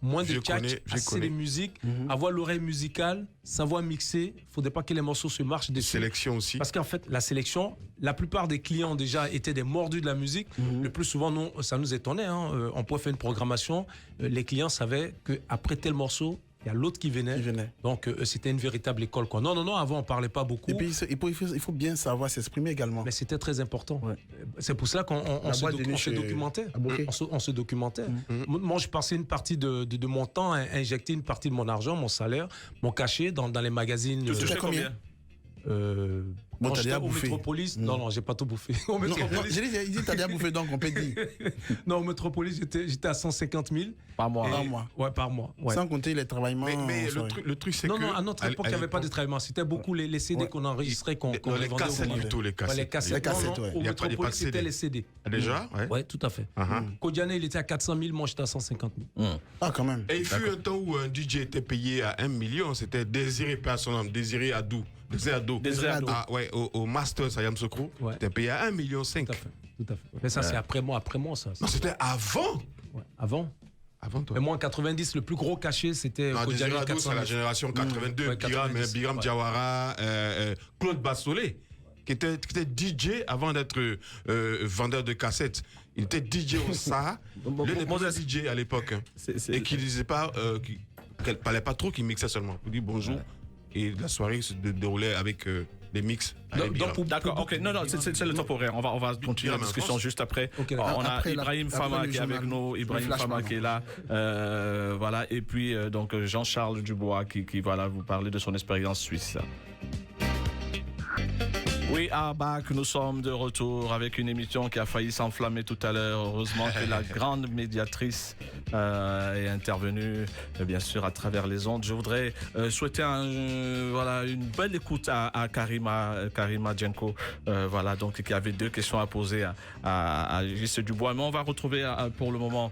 moins de tchak, assez de musique, avoir l'oreille musicale, savoir mixer. Il ne faudrait pas que les morceaux se marchent dessus. Sélection aussi. Parce qu'en fait, la sélection, la plupart des clients déjà étaient des mordus de la musique. Le plus souvent, ça nous étonnait. On pouvait faire une programmation. Les clients savaient qu'après tel morceau, il y a l'autre qui venait. Donc, c'était une véritable école, quoi. Non, avant, on parlait pas beaucoup. Et puis, il faut bien savoir s'exprimer également. Mais c'était très important. Ouais. C'est pour ça qu'on se documentait. On se documentait. Moi, je passais une partie de mon temps à injecter une partie de mon argent, mon salaire, mon cachet dans les magazines. Tu touchais combien? Quand j'étais au Métropolis, non, j'ai pas tout bouffé. Il dit t'as déjà bouffé, donc on peut dire. Non, au Métropolis, j'étais à 150 000. Par mois. Ouais, par mois. Ouais. Sans compter les travaillements. Mais le truc, c'est que. Non, à notre époque, il n'y avait pas de travaillement. C'était beaucoup les CD qu'on enregistrait, qu'on vendait. Les cassettes plutôt, les cassettes. Les cassettes, ouais. Au Métropolis, c'était les CD. Déjà? Ouais, tout à fait. Kodiané, il était à 400 000, moi, j'étais à 150 000. Ah, quand même. Et il fut un temps où un DJ était payé à 1 million. C'était Désiré Personnel, Désiré Adou. Ah, ouais, au Master Sayam Sokro, t'es payé à 1,5 million. Tout à fait. Mais ça, c'est après moi, ça. Non, c'était avant. Ouais, avant. Avant toi. Mais moi, en 90, le plus gros cachet, c'était. Non, Désiré Adou, c'est la génération 82. Biram Diawara, Claude Bassolé, qui était DJ avant d'être vendeur de cassettes. Il était DJ au Sahara, l'un des premiers DJ à l'époque. Et qui disait pas, qu'elle parlait pas trop, qui mixait seulement. Il dit bonjour. Et la soirée se déroulait avec des mix. D'accord, ok. Non, c'est le temporaire. On va continuer la discussion juste après. Okay, on a Ibrahim Fama qui est avec nous, Ibrahim Fama qui est là. Voilà. Et puis, donc, Jean-Charles Dubois qui va vous parler de son expérience suisse. Oui, à Bac, nous sommes de retour avec une émission qui a failli s'enflammer tout à l'heure. Heureusement que la grande médiatrice est intervenue, bien sûr, à travers les ondes. Je voudrais souhaiter une belle écoute à Karima Djenko, voilà, donc qui avait 2 questions à poser à J.C. Dubois. Mais on va retrouver pour le moment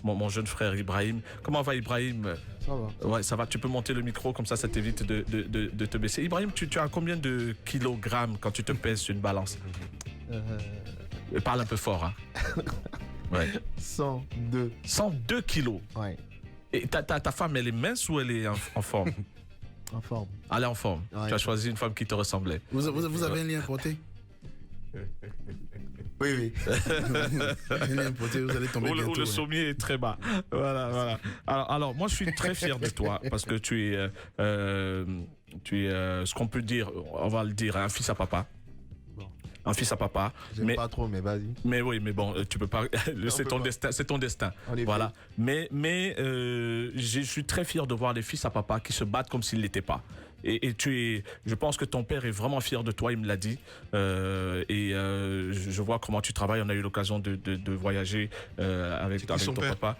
mon jeune frère Ibrahim. Comment va Ibrahim? Ça va. Ouais, ça va. Tu peux monter le micro, comme ça t'évite de te baisser. Ibrahim, tu as combien de kilogrammes quand tu te pèses sur une balance? Parle un peu fort, hein. Ouais. 102. 102 kilos. Ouais. Et ta femme, elle est mince ou elle est en forme? En forme. Elle est en forme. Ouais. Tu as choisi une femme qui te ressemblait. Vous avez un lien porté? Oui. Vous allez tomber bientôt. Le sommier est très bas. Voilà. Alors, moi, je suis très fier de toi parce que tu es ce qu'on peut dire, on va le dire, un fils à papa. Un fils à papa. J'aime pas trop, mais vas-y. Mais oui, mais bon, tu peux pas. C'est ton destin. Voilà. Mais je suis très fier de voir des fils à papa qui se battent comme s'ils l'étaient pas. Et je pense que ton père est vraiment fier de toi, il me l'a dit. Je vois comment tu travailles. On a eu l'occasion de voyager avec ton papa.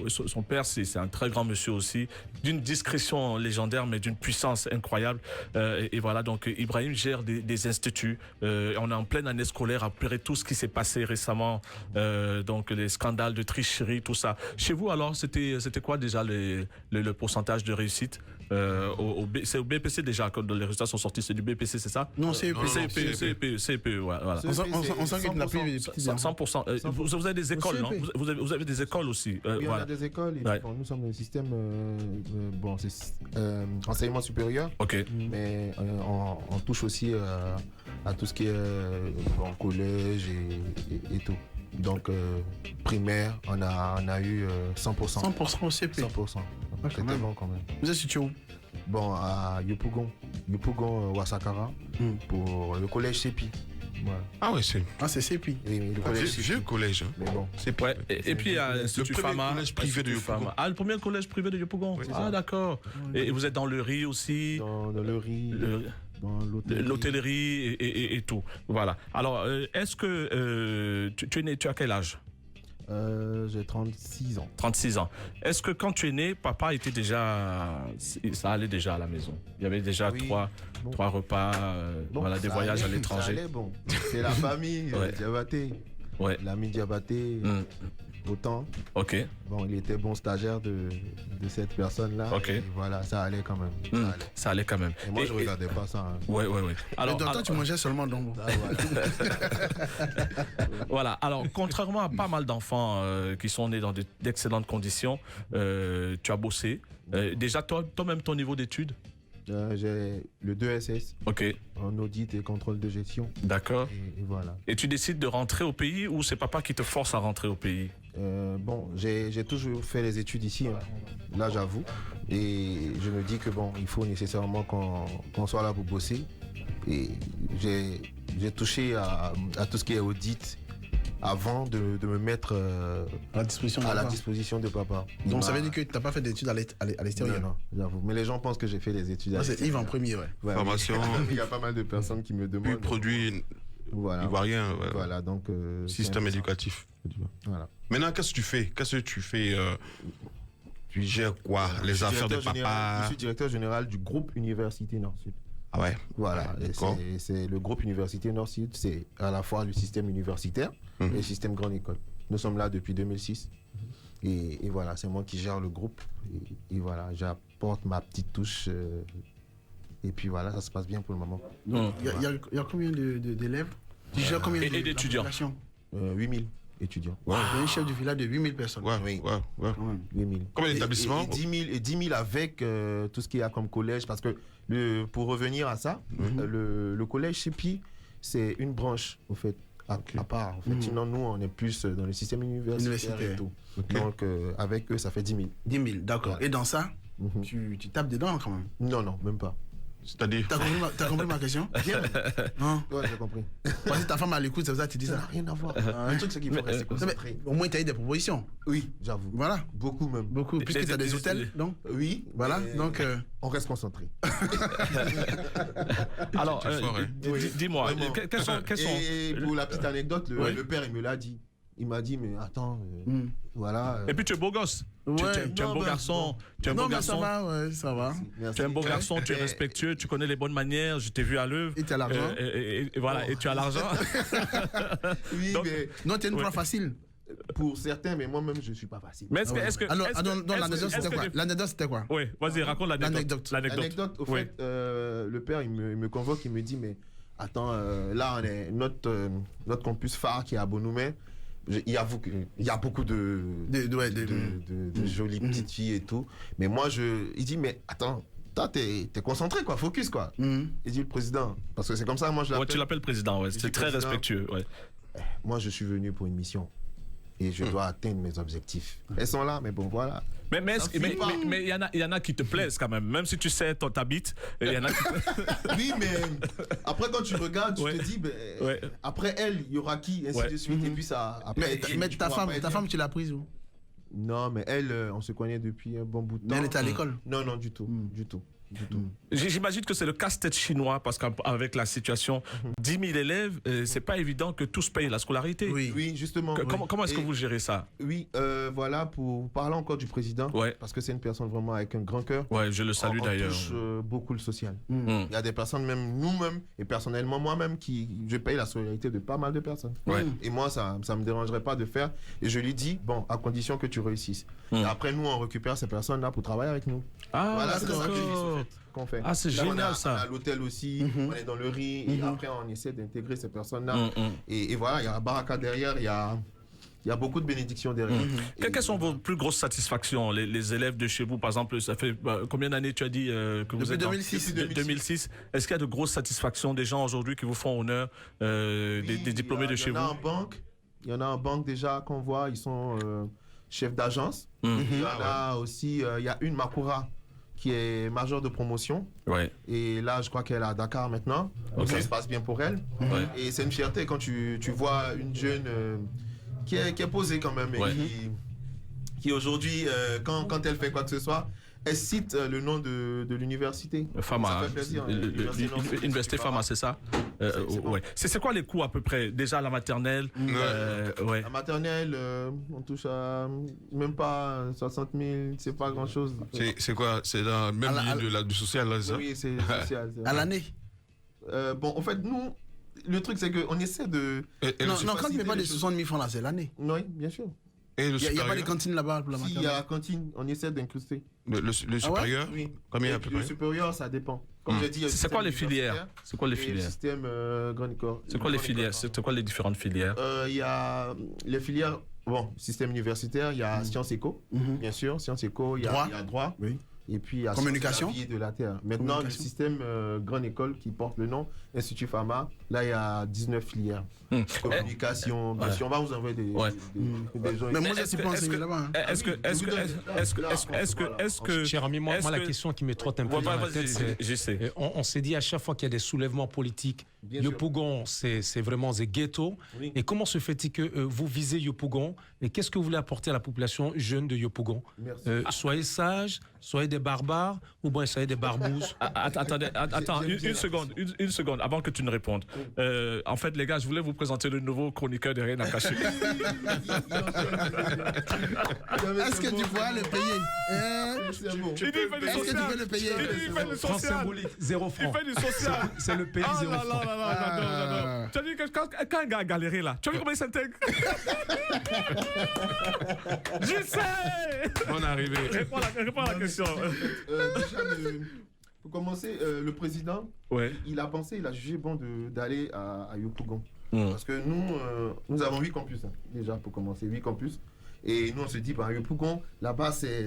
Son père, c'est un très grand monsieur aussi, d'une discrétion légendaire, mais d'une puissance incroyable. Et voilà, donc Ibrahim gère des instituts. On est en pleine année scolaire, après tout ce qui s'est passé récemment, donc les scandales de tricherie, tout ça. Chez vous, alors, c'était quoi déjà le pourcentage de réussite? C'est au BPC déjà, quand les résultats sont sortis, c'est du BPC, c'est ça? Non, CEP. CEP, voilà. On sent que tu n'as plus 100%. Vous avez des écoles, non? Vous avez des écoles aussi. Oui, on a des écoles. Nous sommes le système enseignement supérieur. Ok. Mais on touche aussi à tout ce qui est collège et tout. Donc, primaire, on a eu 100%. 100% au CP. 100%. C'était bon quand même. Vous êtes situé où? Bon, à Yopougon, Wasakara, pour le collège CEPI. Ouais. Ah ouais, c'est. Ah, c'est CEPI. Oui, le collège. C'est vieux collège. Hein. Mais bon. Ouais. Et puis, il y a l'Institut Fama. Le premier collège privé de Yopougon. Ah, le premier collège privé de Yopougon. Oui, d'accord. Et vous êtes dans le riz aussi? Dans le riz. Dans l'hôtellerie et tout. Voilà. Alors, est-ce que tu as quel âge? J'ai 36 ans. 36 ans. Est-ce que quand tu es né, papa était déjà... Ça allait déjà à la maison? Il y avait déjà trois repas, des voyages à l'étranger. Ça allait, bon. C'est la famille, Diabaté. Ouais. L'ami Diabaté, autant. Ok. Bon, il était bon stagiaire de cette personne-là. Ok. Et voilà, ça allait quand même. Ça allait quand même. Et moi, je regardais pas ça. Hein. Ouais. Alors, toi, tu mangeais seulement donc. Voilà. Alors, contrairement à pas mal d'enfants qui sont nés dans d'excellentes conditions, tu as bossé. Déjà, toi-même, ton niveau d'études? J'ai le 2SS. Ok. En audit et contrôle de gestion. D'accord. Et voilà. Et tu décides de rentrer au pays ou c'est papa qui te force à rentrer au pays? Bon, j'ai toujours fait les études ici, hein. Là j'avoue. Et je me dis que bon, il faut nécessairement qu'on soit là pour bosser. Et j'ai touché à tout ce qui est audit avant de me mettre à la disposition de papa. Donc ça veut dire que tu n'as pas fait d'études à l'extérieur? Non, j'avoue. Mais les gens pensent que j'ai fait des études à l'extérieur. C'est Yves en premier, ouais. Formation. Il y a pas mal de personnes qui me demandent. Puis produit ivoirien. Voilà, donc. Système éducatif. Voilà. Maintenant, qu'est-ce que tu fais? Tu gères quoi? Les affaires de papa? Je suis directeur général du groupe Université Nord-Sud. Ah ouais. Voilà, c'est le groupe Université Nord-Sud, c'est à la fois le système universitaire et le système grande école. Nous sommes là depuis 2006 et voilà, c'est moi qui gère le groupe et voilà, j'apporte ma petite touche et puis voilà, ça se passe bien pour le moment. Il y a combien d'élèves? Tu gères combien d'étudiants? 8000 étudiants. Il y a un chef du village de 8000 personnes. Oui. 8000. Combien d'établissements? Et 10 000 avec tout ce qu'il y a comme collège. Parce que pour revenir à ça, le collège CEPI, c'est une branche, au fait, à part. En fait. Sinon, nous, on est plus dans le système universitaire et tout. Okay. Donc, avec eux, ça fait 10 000. 10 000, d'accord. Ouais. Et dans ça, tu tapes dedans quand même? Non, même pas. C'est-à-dire. T'as compris ma question? Non. Ouais, j'ai compris. Parce que ta femme à l'écoute, c'est pour ça que tu dis ça. Ça n'a rien à voir. Le truc, c'est qu'il faut rester concentré. Au moins, tu as eu des propositions. Oui, j'avoue. Voilà. Beaucoup même. Beaucoup. Puisque tu as des hôtels, donc. Oui. Voilà. Donc. On reste concentré. Alors, dis-moi, quels sont. Et pour la petite anecdote, le père, il me l'a dit. Il m'a dit, mais attends, voilà. Et puis tu es beau gosse. Tu es un beau garçon. Tu es un beau garçon. Ça va. Tu es un beau garçon, tu es respectueux, tu connais les bonnes manières. Je t'ai vu à l'œuvre. Et tu as l'argent. Et voilà, et tu as l'argent. Oui, donc, mais. Non, tu es une proie facile. Pour certains, mais moi-même, je ne suis pas facile. Mais est-ce que. Alors, l'anecdote, c'était quoi? L'anecdote, c'était quoi? Oui, vas-y, raconte l'anecdote. L'anecdote, au fait, le père, il me convoque, il me dit, mais attends, là, on est notre campus phare qui est à Bonoumé. Il y a beaucoup de jolies petites filles et tout. Mais moi, il dit, mais attends, toi, t'es concentré, quoi, focus, quoi. Il dit, le président, parce que c'est comme ça, moi, je l'appelle. Ouais, tu l'appelles président, ouais. C'est très respectueux, ouais. Moi, je suis venu pour une mission. Et je dois atteindre mes objectifs. Elles sont là, mais bon, voilà. Mais il y en a qui te plaisent quand même si tu sais t'habites, il y en a qui Oui, mais après quand tu regardes, tu te dis après elle, il y aura qui, ainsi de suite, et puis ça après, mais ta femme tu l'as prise où? Non, mais elle, on se connaît depuis un bon bout de temps. Mais elle était à l'école? Non, du tout. J'imagine que c'est le casse-tête chinois parce qu'avec la situation 10 000 élèves, c'est pas évident que tous payent la scolarité. Oui, justement. Comment est-ce que vous gérez ça? Oui, voilà, pour parler encore du président, parce que c'est une personne vraiment avec un grand cœur. Ouais, je le salue d'ailleurs. On touche beaucoup le social. Il y a des personnes, même nous-mêmes, et personnellement moi-même, je paye la scolarité de pas mal de personnes. Et moi, ça me dérangerait pas de faire. Et je lui dis, bon, à condition que tu réussisses. Et après, nous, on récupère ces personnes-là pour travailler avec nous. Ah, voilà, c'est ça qu'on fait. Ah, c'est génial ça. On a l'hôtel aussi, on est dans le riz, et après on essaie d'intégrer ces personnes-là. Et voilà, il y a la baraka derrière, il y a beaucoup de bénédictions derrière. Quelles sont vos plus grosses satisfactions, les élèves de chez vous, par exemple, ça fait combien d'années tu as dit que vous êtes 2006. Depuis 2006. Est-ce qu'il y a de grosses satisfactions des gens aujourd'hui qui vous font honneur, des diplômés de chez vous? Il y en a en banque déjà qu'on voit, ils sont chefs d'agence. Il y en a aussi, il y a une Makura qui est majeure de promotion. Et là, je crois qu'elle est à Dakar maintenant. Donc ça se passe bien pour elle. Et c'est une fierté quand tu vois une jeune qui est posée quand même. Et qui aujourd'hui, quand elle fait quoi que ce soit, elle cite le nom de l'université. Fama. Université Fama, c'est ça? C'est quoi les coûts à peu près? Déjà la maternelle? La maternelle, on touche à même pas 60 000, c'est pas grand chose. C'est quoi? C'est dans le même milieu du social, là, ça? Oui, c'est social. À l'année? Bon, en fait, nous, le truc, c'est qu'on essaie de. Non, quand tu ne mets pas les 60 000 francs là, c'est l'année. Oui, bien sûr. Il n'y a pas de cantine là-bas pour la maternelle? Il y a la cantine, on essaie d'incruster. Le supérieur? Oui. Combien à peu près? Le supérieur, ça dépend. Comme je dis, c'est quoi les filières? C'est quoi les filières? Le système grand corps. C'est quoi les filières? C'est quoi les différentes filières? Il y a les filières, bon, système universitaire, il y a sciences éco, bien sûr, sciences éco, il y a droit. Il Et puis, à communication la vie de la terre. Maintenant, le système grande école qui porte le nom Institut Pharma, là, il y a 19 filières. Communication, bien sûr, on va vous envoyer des gens. Mais moi, je suis pas enseigné là-bas. Est-ce que, cher ami, moi, la question qui me trotte un peu dans la tête, c'est, on s'est dit à chaque fois qu'il y a des soulèvements politiques, Yopougon, c'est vraiment des ghettos. Oui. Et comment se fait-il que vous visez Yopougon et qu'est-ce que vous voulez apporter à la population jeune de Yopougon? Soyez sages, soyez des barbares ou bien soyez des barbouzes. Attends, une seconde, avant que tu ne répondes. En fait, les gars, je voulais vous présenter le nouveau chroniqueur de Rien à cacher. Est-ce que tu pourras le payer? Est-ce que tu peux le payer? Il fait du social. France symbolique, 0 francs. Il fait du social. C'est le pays 0 francs. Non. Tu as vu quand un gars a galéré là, tu as vu comment il s'intègre? Je sais. On est arrivé. Réponds à la question. Déjà, pour commencer, le président, il a jugé bon d'aller à Yopougon. Parce que nous avons 8 campus, déjà, pour commencer, 8 campus. Et nous, on se dit, par Yopougon, là-bas, c'est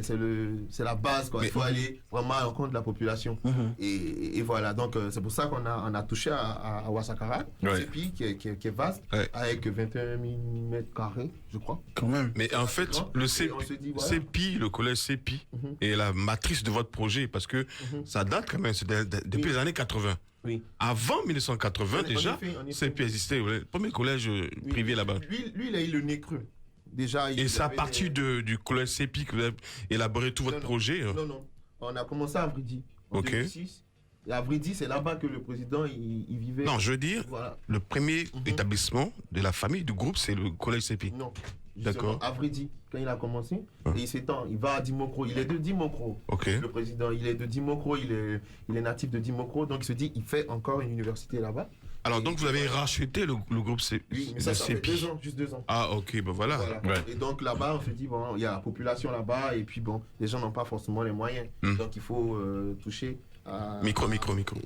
la base, quoi. Il faut aller vraiment à l'encontre de la population. Et voilà, donc c'est pour ça qu'on a touché à Ouassakara, CEPI, qui est vaste, avec 21 000 mètres carrés, je crois. Quand même. Mais en fait, le CEPI, le collège CEPI, est la matrice de votre projet, parce que ça date quand même, c'est depuis les années 80. Oui. Avant 1980, déjà, CEPI existait, le premier collège privé là-bas. Lui, il a eu le nez creux. Déjà, et c'est à partir du collège CEPI que vous avez élaboré tout votre projet? Non. On a commencé à Vridi en 2006. Et à Vridi, c'est là-bas que le président il vivait. Non, je veux dire, le premier établissement de la famille, du groupe, c'est le collège CEPI. Non. D'accord. À Vridi, quand il a commencé, et il s'étend, il va à Dimokro. Il est de Dimokro. Le président, il est de Dimokro, il est natif de Dimokro. Donc il se dit, il fait encore une université là-bas. Alors, donc, vous avez racheté le groupe CEPI? Oui, mais ça fait 2 ans, juste 2 ans. Ah, ok, ben voilà. Et donc, là-bas, on se dit, bon, il y a la population là-bas, et puis, bon, les gens n'ont pas forcément les moyens. Donc, il faut toucher à... Micro.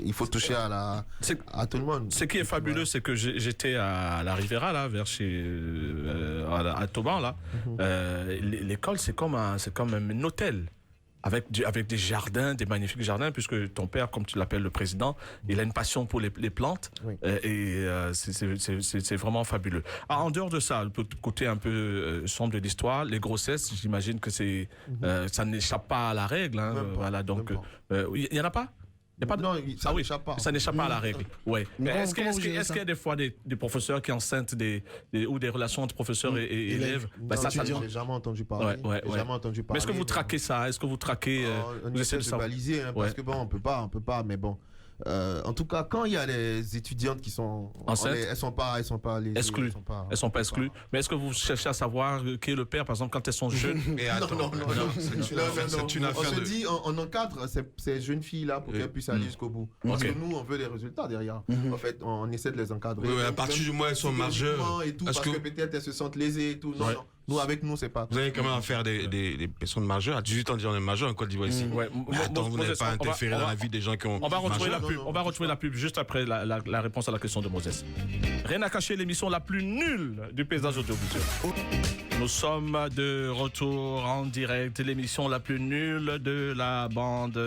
Il faut toucher à tout le monde. Ce qui est fabuleux, c'est que j'étais à la Riviera, là, vers chez... à Toban, là. L'école, c'est comme un hôtel. Avec des jardins, des magnifiques jardins, puisque ton père, comme tu l'appelles le président, il a une passion pour les plantes. C'est vraiment fabuleux. En dehors de ça, le côté un peu sombre de l'histoire, les grossesses, j'imagine que ça n'échappe pas à la règle. Voilà, donc il n'y en a pas? Non, ça n'échappe pas. Ça n'échappe pas à la règle. Ouais. Mais est-ce qu'il y a des fois des professeurs qui enceintent ou des relations entre professeurs et élèves? Ça, j'ai jamais entendu parler. Mais est-ce que vous traquez ça? Est-ce que vous traquez on essaie de se baliser, parce que bon, on peut pas, mais bon. En tout cas, quand il y a des étudiantes qui sont enceintes, elles sont pas exclues. Elles sont pas exclues. Mais est-ce que vous cherchez à savoir qui est le père, par exemple, quand elles sont jeunes? Non. C'est une affaire. On se dit, on encadre ces jeunes filles là pour qu'elles puissent aller jusqu'au bout. Parce que nous, on veut des résultats derrière. En fait, on essaie de les encadrer. À partir du moment où elles sont majeures, parce que peut-être elles se sentent lésées et tout. Non. Nous, avec nous, c'est pas. Vous avez quand même affaire des personnes majeures. À 18 ans, on est majeur en Côte d'Ivoire ici. Mais attends, vous n'avez pas interféré dans la vie des gens qui ont. On va retrouver la pub. On va retrouver la pub juste après la réponse à la question de Moses. Rien à cacher, l'émission la plus nulle du paysage audiovisuel. Nous sommes de retour en direct, l'émission la plus nulle de la bande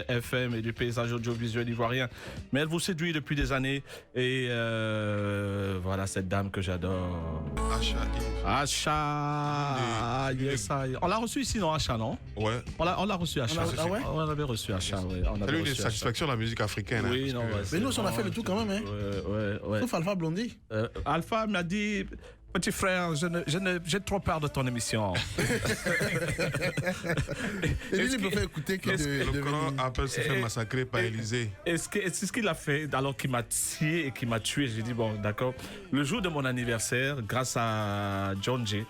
FM et du paysage audiovisuel ivoirien. Mais elle vous séduit depuis des années. Et voilà cette dame que j'adore. Acha. Yes, on l'a reçu ici, non, Acha, non? Ouais. On l'a reçu, Acha. On avait reçu Acha, ouais. C'est une satisfaction de la musique africaine. Oui, non. Mais nous, on a fait le tout quand même, Ouais. Sauf Alpha Blondie. Alpha m'a dit... Petit frère, j'ai trop peur de ton émission. Et lui, il peut faire écouter que le Coran appelle se faire massacrer par Élysée. C'est ce qu'il a fait alors qu'il m'a scié et qu'il m'a tué. J'ai dit, bon, d'accord. Le jour de mon anniversaire, grâce à John J,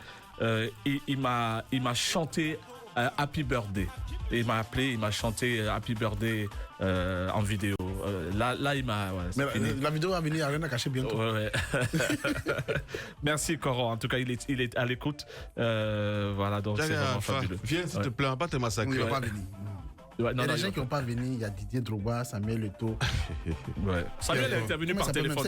il m'a chanté Happy Birthday. Et il m'a appelé, il m'a chanté Happy Birthday en vidéo. Là, il m'a... Mais la vidéo va venir à Rien à cacher bientôt. Ouais. Merci, Coran. En tout cas, il est à l'écoute. Voilà, donc c'est vraiment fabuleux. Viens, s'il te plaît, on va pas te massacrer. Oui, on va venir. Il y a des gens qui n'ont pas venu. Il y a Didier Drogba, Samuel Eto'o. Samuel est intervenu par téléphone.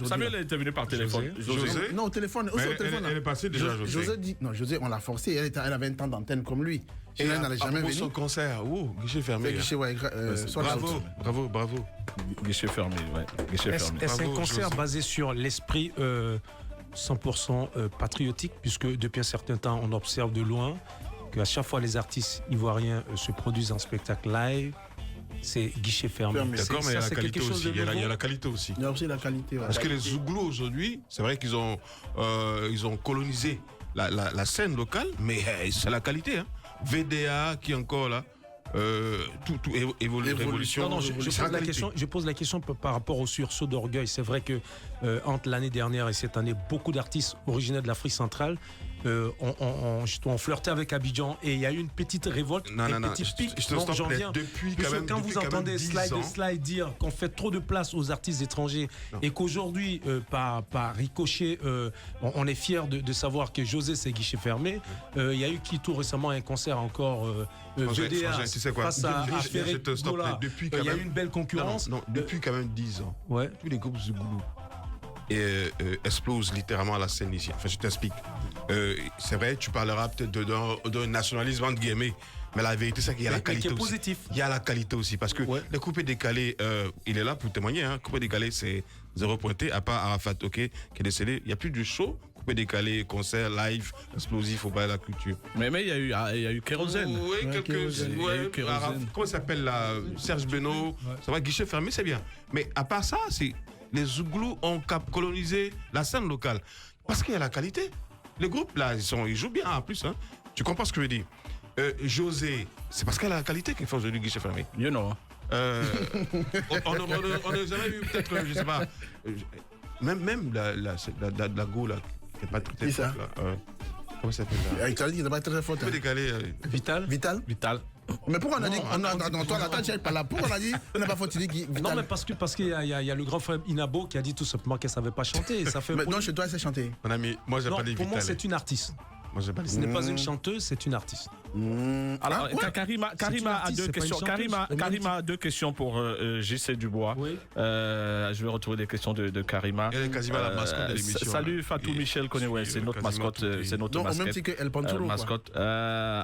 Samuel est intervenu par téléphone. José? Non, au téléphone. Elle est passée déjà, José. José dit... Non, José, on l'a forcé. Elle avait un temps d'antenne comme lui. Et elle n'allait jamais venir. Son concert, guichet fermé. Guichet, bravo. Guichet fermé, ouais. Est-ce un concert basé sur l'esprit 100% patriotique, puisque depuis un certain temps, on observe de loin qu'à chaque fois les artistes ivoiriens se produisent en spectacle live, c'est guichet fermé. D'accord, mais il y a la qualité aussi. Il y a la qualité aussi. Il y a aussi la qualité. Parce que les Zouglous aujourd'hui, c'est vrai qu'ils ont colonisé la scène locale, mais c'est la qualité. Hein. VDA qui est encore là. Tout révolution. Non, je pose la question par rapport au sursaut d'orgueil. C'est vrai que entre l'année dernière et cette année, beaucoup d'artistes originaires de l'Afrique centrale ont flirté avec Abidjan et il y a eu une petite révolte, petit pic. J'en viens. Quand vous entendez Slide dire qu'on fait trop de place aux artistes étrangers et qu'aujourd'hui, par ricochet, on est fier de savoir que José c'est guichet fermé. Il y a eu tout récemment un concert encore VDA face à Ferré Gola. Il y a eu une belle concurrence. Depuis quand même 10 ans, tous les groupes Zouglou explosent littéralement à la scène ici. Enfin, je t'explique. C'est vrai, tu parleras peut-être d'un nationalisme entre guillemets, mais la vérité, c'est qu'il y a la qualité aussi. Positif. Il y a la qualité aussi, parce que le coupé décalé, il est là pour témoigner. Hein. Coupé décalé, c'est 0 pointé, à part Arafat, qui est décédé. Il n'y a plus de show. Coupé décalé, concert, live, explosif au bas de la culture. Mais il y a eu Kérosène. Oui, comment ça s'appelle là, Serge Benoît. Ça va, guichet fermé, c'est bien. Mais à part ça, les Zouglous ont colonisé la scène locale. Parce qu'il y a la qualité. Les groupes, là, ils jouent bien en plus. Hein. Tu comprends ce que je veux dire? José, c'est parce qu'elle a la qualité qu'il fait aujourd'hui guichet fermé. You know. On n'a jamais vu, peut-être, je sais pas. Même la go, là, qui n'est pas très forte. Comment ça s'appelle là? Il t'a dit qu'il n'est pas très forte. Vital. Mais pourquoi on a dit toi la tâche n'est pas là? Pourquoi on a dit on n'a pas fauté Vital? Non, mais parce qu'il y a le grand frère Inabo qui a dit tout simplement qu'elle ne savait pas chanter. Ça fait mais non, chez toi, elle sait chanter. Mon ami, moi, j'ai pas dit Vital. Pour moi, c'est une artiste. Ce n'est pas une chanteuse, c'est une artiste. Alors, Karima a deux questions. Karima a deux questions pour JC Dubois. Oui. Je vais retrouver les questions de Karima. Elle est quasiment la mascotte de l'émission. Salut Fatou Michel, c'est notre mascotte. C'est notre mascotte. Au même titre qu'elle prend toujours. Mascotte.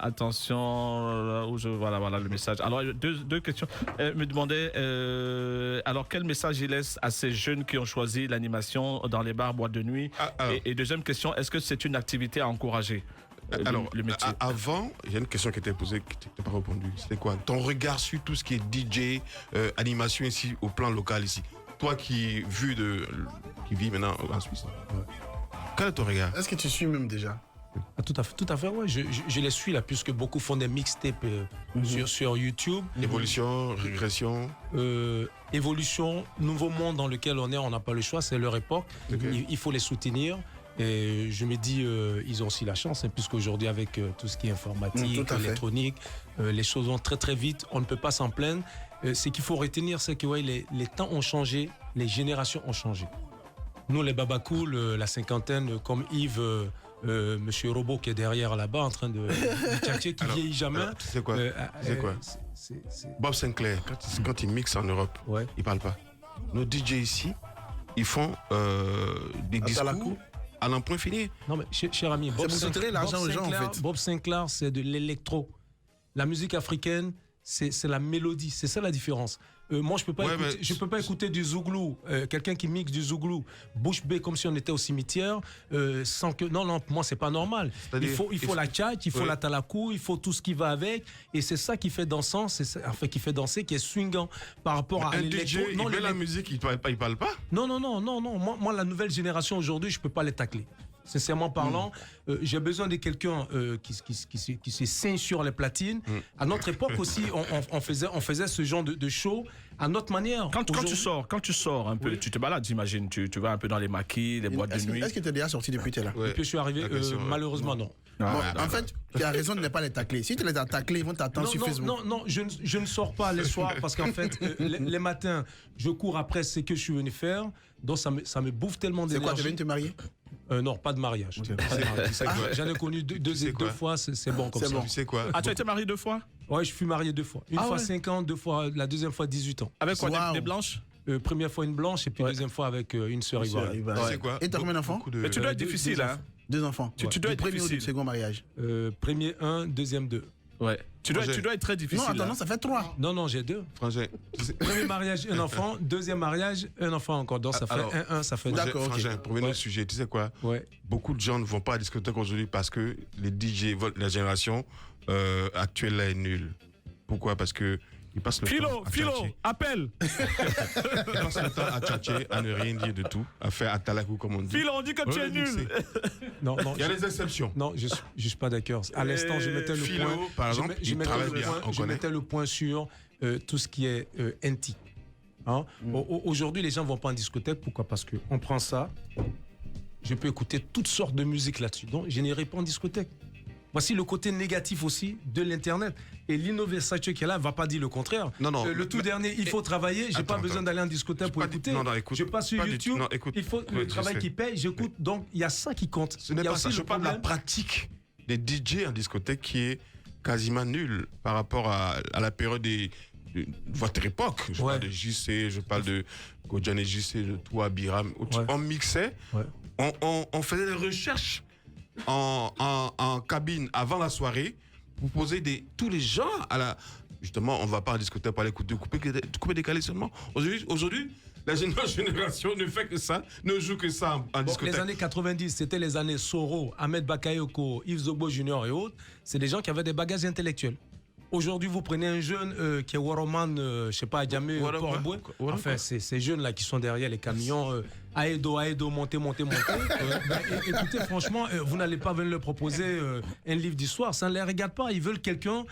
Attention, voilà le message. Alors, deux questions. Elle me demandait, alors quel message il laisse à ces jeunes qui ont choisi l'animation dans les bars, boîtes de nuit? Et deuxième question, est-ce que c'est une activité à encourager? Alors, avant, il y a une question qui était posée qui n'était pas répondue. C'était quoi? Ton regard sur tout ce qui est DJ, animation ici, au plan local ici. Toi qui vis maintenant en Suisse. Quel est ton regard? Est-ce que tu suis même déjà? Tout à fait, ouais. Je les suis là, puisque beaucoup font des mixtapes sur YouTube. Évolution, régression. Évolution, nouveau monde dans lequel on est, on n'a pas le choix, c'est leur époque. Il faut les soutenir. Et je me dis, ils ont aussi la chance, hein, puisqu'aujourd'hui, avec tout ce qui est informatique, électronique, les choses vont très très vite, on ne peut pas s'en plaindre. Ce qu'il faut retenir, c'est que les temps ont changé, les générations ont changé. Nous, les babacool, la cinquantaine, comme Yves, Monsieur Robot qui est derrière là-bas, en train de tchatcher, qui vieillit jamais. Tu sais quoi, Bob Sinclair, quand il mixe en Europe, il ne parle pas. Nos DJ ici, ils font des discours à l'un point fini. Non, mais cher ami, Bob Sinclair, c'est de l'électro. La musique africaine, c'est la mélodie. C'est ça la différence. Moi, je peux pas écouter du zouglou, quelqu'un qui mixe du zouglou, bouche bée comme si on était au cimetière, sans que... Non, pour moi, c'est pas normal. Il faut la tchatch, il faut la talakou, il faut tout ce qui va avec, et c'est ça qui fait dansant, qui fait danser, qui est swingant par rapport à l'électro. Non, la musique, il parle pas. Non. Moi, la nouvelle génération aujourd'hui, je peux pas les tacler. Sincèrement parlant, j'ai besoin de quelqu'un qui se saigne sur les platines. À notre époque aussi, on faisait ce genre de show à notre manière. Quand tu sors un peu, tu te balades, j'imagine, tu vas un peu dans les maquis, les boîtes de nuit. Est-ce que tu es déjà sorti depuis là? Depuis que je suis arrivé, malheureusement non. En fait, tu as raison de ne pas les tacler. Si tu les as taclés, ils vont t'attendre sur Facebook. Non, je ne sors pas les soirs parce qu'en fait, les matins, je cours après ce que je suis venu faire. Donc ça me bouffe tellement d'énergie. C'est quoi, tu viens de te marier? Non, pas de mariage. J'en ai connu deux fois, c'est bon comme ça. Tu sais quoi? Ah, tu as été marié 2 fois? Ouais, je suis marié 2 fois. Une fois 5 ans, 2 fois, la deuxième fois 18 ans. Avec quoi, des blanches? Première fois une blanche et puis deuxième fois avec une sœur ivoirienne. C'est quoi? Et t'as combien d'enfants? Mais tu dois être difficile, hein? 2 enfants. Tu dois être premier difficile. ou du second mariage? Premier 1, deuxième 2. Ouais. Tu dois être très difficile. Non, ça fait 3. Non, j'ai 2. Frangin. Premier mariage, un enfant. Deuxième mariage, un enfant encore. Donc ça fait 1, ça fait 2. D'accord, Frangin, pour venir au sujet, tu sais quoi? Beaucoup de gens ne vont pas à la discothèque aujourd'hui parce que les DJ, la génération actuelle là est nulle. Pourquoi? Parce que ils passent le temps à Philo, appelle. Ils passent le temps à tchatcher, à ne rien dire de tout, à faire atalakou comme on dit. Philo, on dit que tu es nul. Non, il y a des exceptions. Non, je suis pas d'accord. À l'instant, je mettais le Philo, point. par exemple, je mettais le point sur tout ce qui est inti. Hein? Aujourd'hui, les gens vont pas en discothèque. Pourquoi? Parce que on prend ça. Je peux écouter toutes sortes de musique là-dessus. Donc, je n'irai pas en discothèque. Voici le côté négatif aussi de l'Internet. Et Lino Versace qui est là ne va pas dire le contraire. Non, le tout dernier, il faut travailler. Je n'ai pas besoin d'aller en discothèque pour écouter. Écoute, je passe sur YouTube. Il faut le travail qui paye. J'écoute. Donc, il y a ça qui compte. Ce n'est pas ça. Je parle de la pratique des DJ en discothèque qui est quasiment nulle par rapport à la période de votre époque. Je parle de JC, je parle de Kodjan et JC, de toi, Biram. On mixait, on faisait des recherches en cabine avant la soirée pour poser tous les gens à la... Justement, on ne va pas en discothèque pour aller couper décalé seulement. Aujourd'hui, la génération ne fait que ça, ne joue que ça en discothèque. Les années 90, c'était les années Soro, Ahmed Bakayoko, Yves Zobo Junior et autres. C'est des gens qui avaient des bagages intellectuels. Aujourd'hui, vous prenez un jeune qui est Waroman, je ne sais pas, Adjamé, Port-Boué. Enfin, ces jeunes-là qui sont derrière les camions, Aedo, montez. Écoutez, franchement, vous n'allez pas venir leur proposer un livre d'histoire. Ça ne les regarde pas. Ils veulent quelqu'un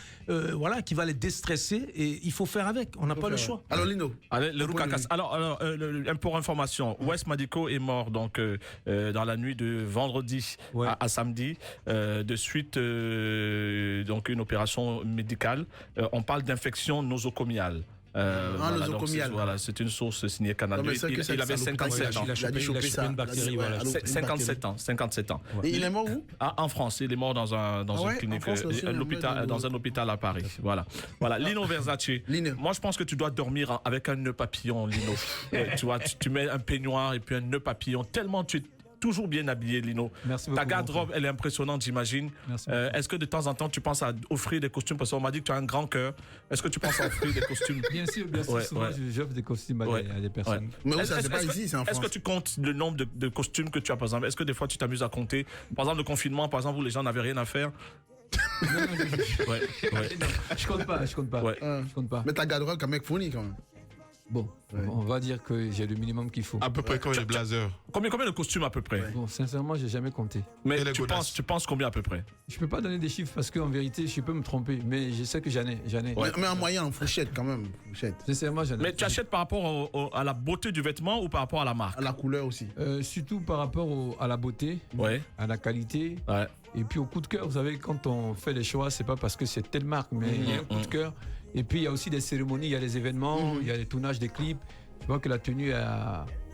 qui va les déstresser et il faut faire avec. On n'a pas le choix. Alors, Lino. Allez, le Roukakas. Alors, pour information, Wes Madiko est mort donc, dans la nuit de vendredi à samedi, de suite donc une opération médicale. On parle d'infection nosocomiale. Voilà, c'est une source signée Canada. Il avait 57 ans. Il a chopé une bactérie. 57 ans. Et il est mort où? En France. Il est mort dans une clinique, dans un hôpital à Paris. Voilà. Lino Versace. Moi, je pense que tu dois dormir avec un nœud papillon, Lino. Tu mets un peignoir et puis un nœud papillon. Tellement tu es toujours bien habillé, Lino. Merci beaucoup. Ta garde-robe, elle est impressionnante, j'imagine. Est-ce que de temps en temps, tu penses à offrir des costumes? Parce qu'on m'a dit que tu as un grand cœur. Est-ce que tu penses à offrir des costumes? Bien sûr. Souvent, j'offre des costumes à des personnes. Mais ça, c'est pas ici, c'est en France. Est-ce que tu comptes le nombre de costumes que tu as, par exemple? Est-ce que des fois, tu t'amuses à compter? Par exemple, le confinement, par exemple, où les gens n'avaient rien à faire. Je compte pas. Je compte pas. Mais ta garde-robe, quand même, fournie, quand même. Bon, on va dire que j'ai le minimum qu'il faut. À peu près combien de blazers? Combien de costumes à peu près? Bon, sincèrement, j'ai jamais compté. Mais tu penses combien à peu près? Je peux pas donner des chiffres parce qu'en vérité, je peux me tromper. Mais je sais que j'en ai. Mais en moyen, en fourchette quand même. Sincèrement, j'en ai. Mais tu achètes par rapport à la beauté du vêtement ou par rapport à la marque? À la couleur aussi. Surtout par rapport à la beauté, à la qualité. Et puis au coup de cœur, vous savez, quand on fait les choix, c'est pas parce que c'est telle marque, mais il y a un coup de cœur. Et puis il y a aussi des cérémonies, il y a des événements, il y a les tournages des clips. Tu vois que la tenue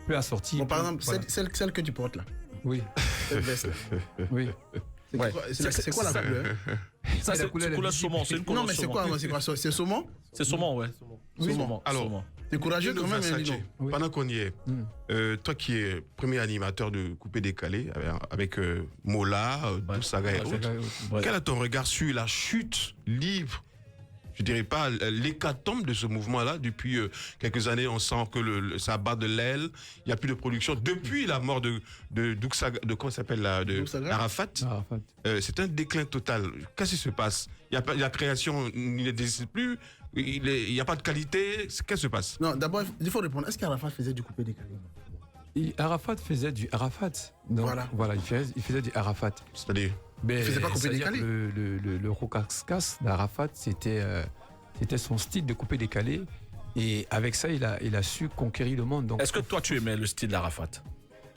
peut assortir. Bon, par exemple, celle que tu portes là. Oui. Cette veste. Oui. C'est quoi la couleur? Ça, c'est couleur saumon. C'est une couleur. Non, mais c'est quoi? C'est saumon? C'est saumon, ouais. Saumon. Alors, t'es courageux quand même, Lino. Pendant qu'on y est, toi qui es premier animateur de Coupé Décalé avec Mola, Doussaga et autres, quel est ton regard sur la chute libre? Je dirais pas l'hécatombe de ce mouvement-là. Depuis quelques années, on sent que ça bat de l'aile. Il n'y a plus de production. Depuis la mort de comment s'appelle Arafat. C'est un déclin total. Qu'est-ce qui se passe? La création n'existe plus. Il n'y a pas de qualité. Qu'est-ce qui se passe? Non, d'abord, il faut répondre. Est-ce qu'Arafat faisait du coupé décalé? Arafat faisait du Arafat. Donc, voilà, il faisait du Arafat. C'est-à-dire? Il faisait pas coupé décalé. Le Roukakas d'Arafat, c'était son style de coupé décalé. Et avec ça, il a su conquérir le monde. Est-ce que toi, tu aimais le style d'Arafat?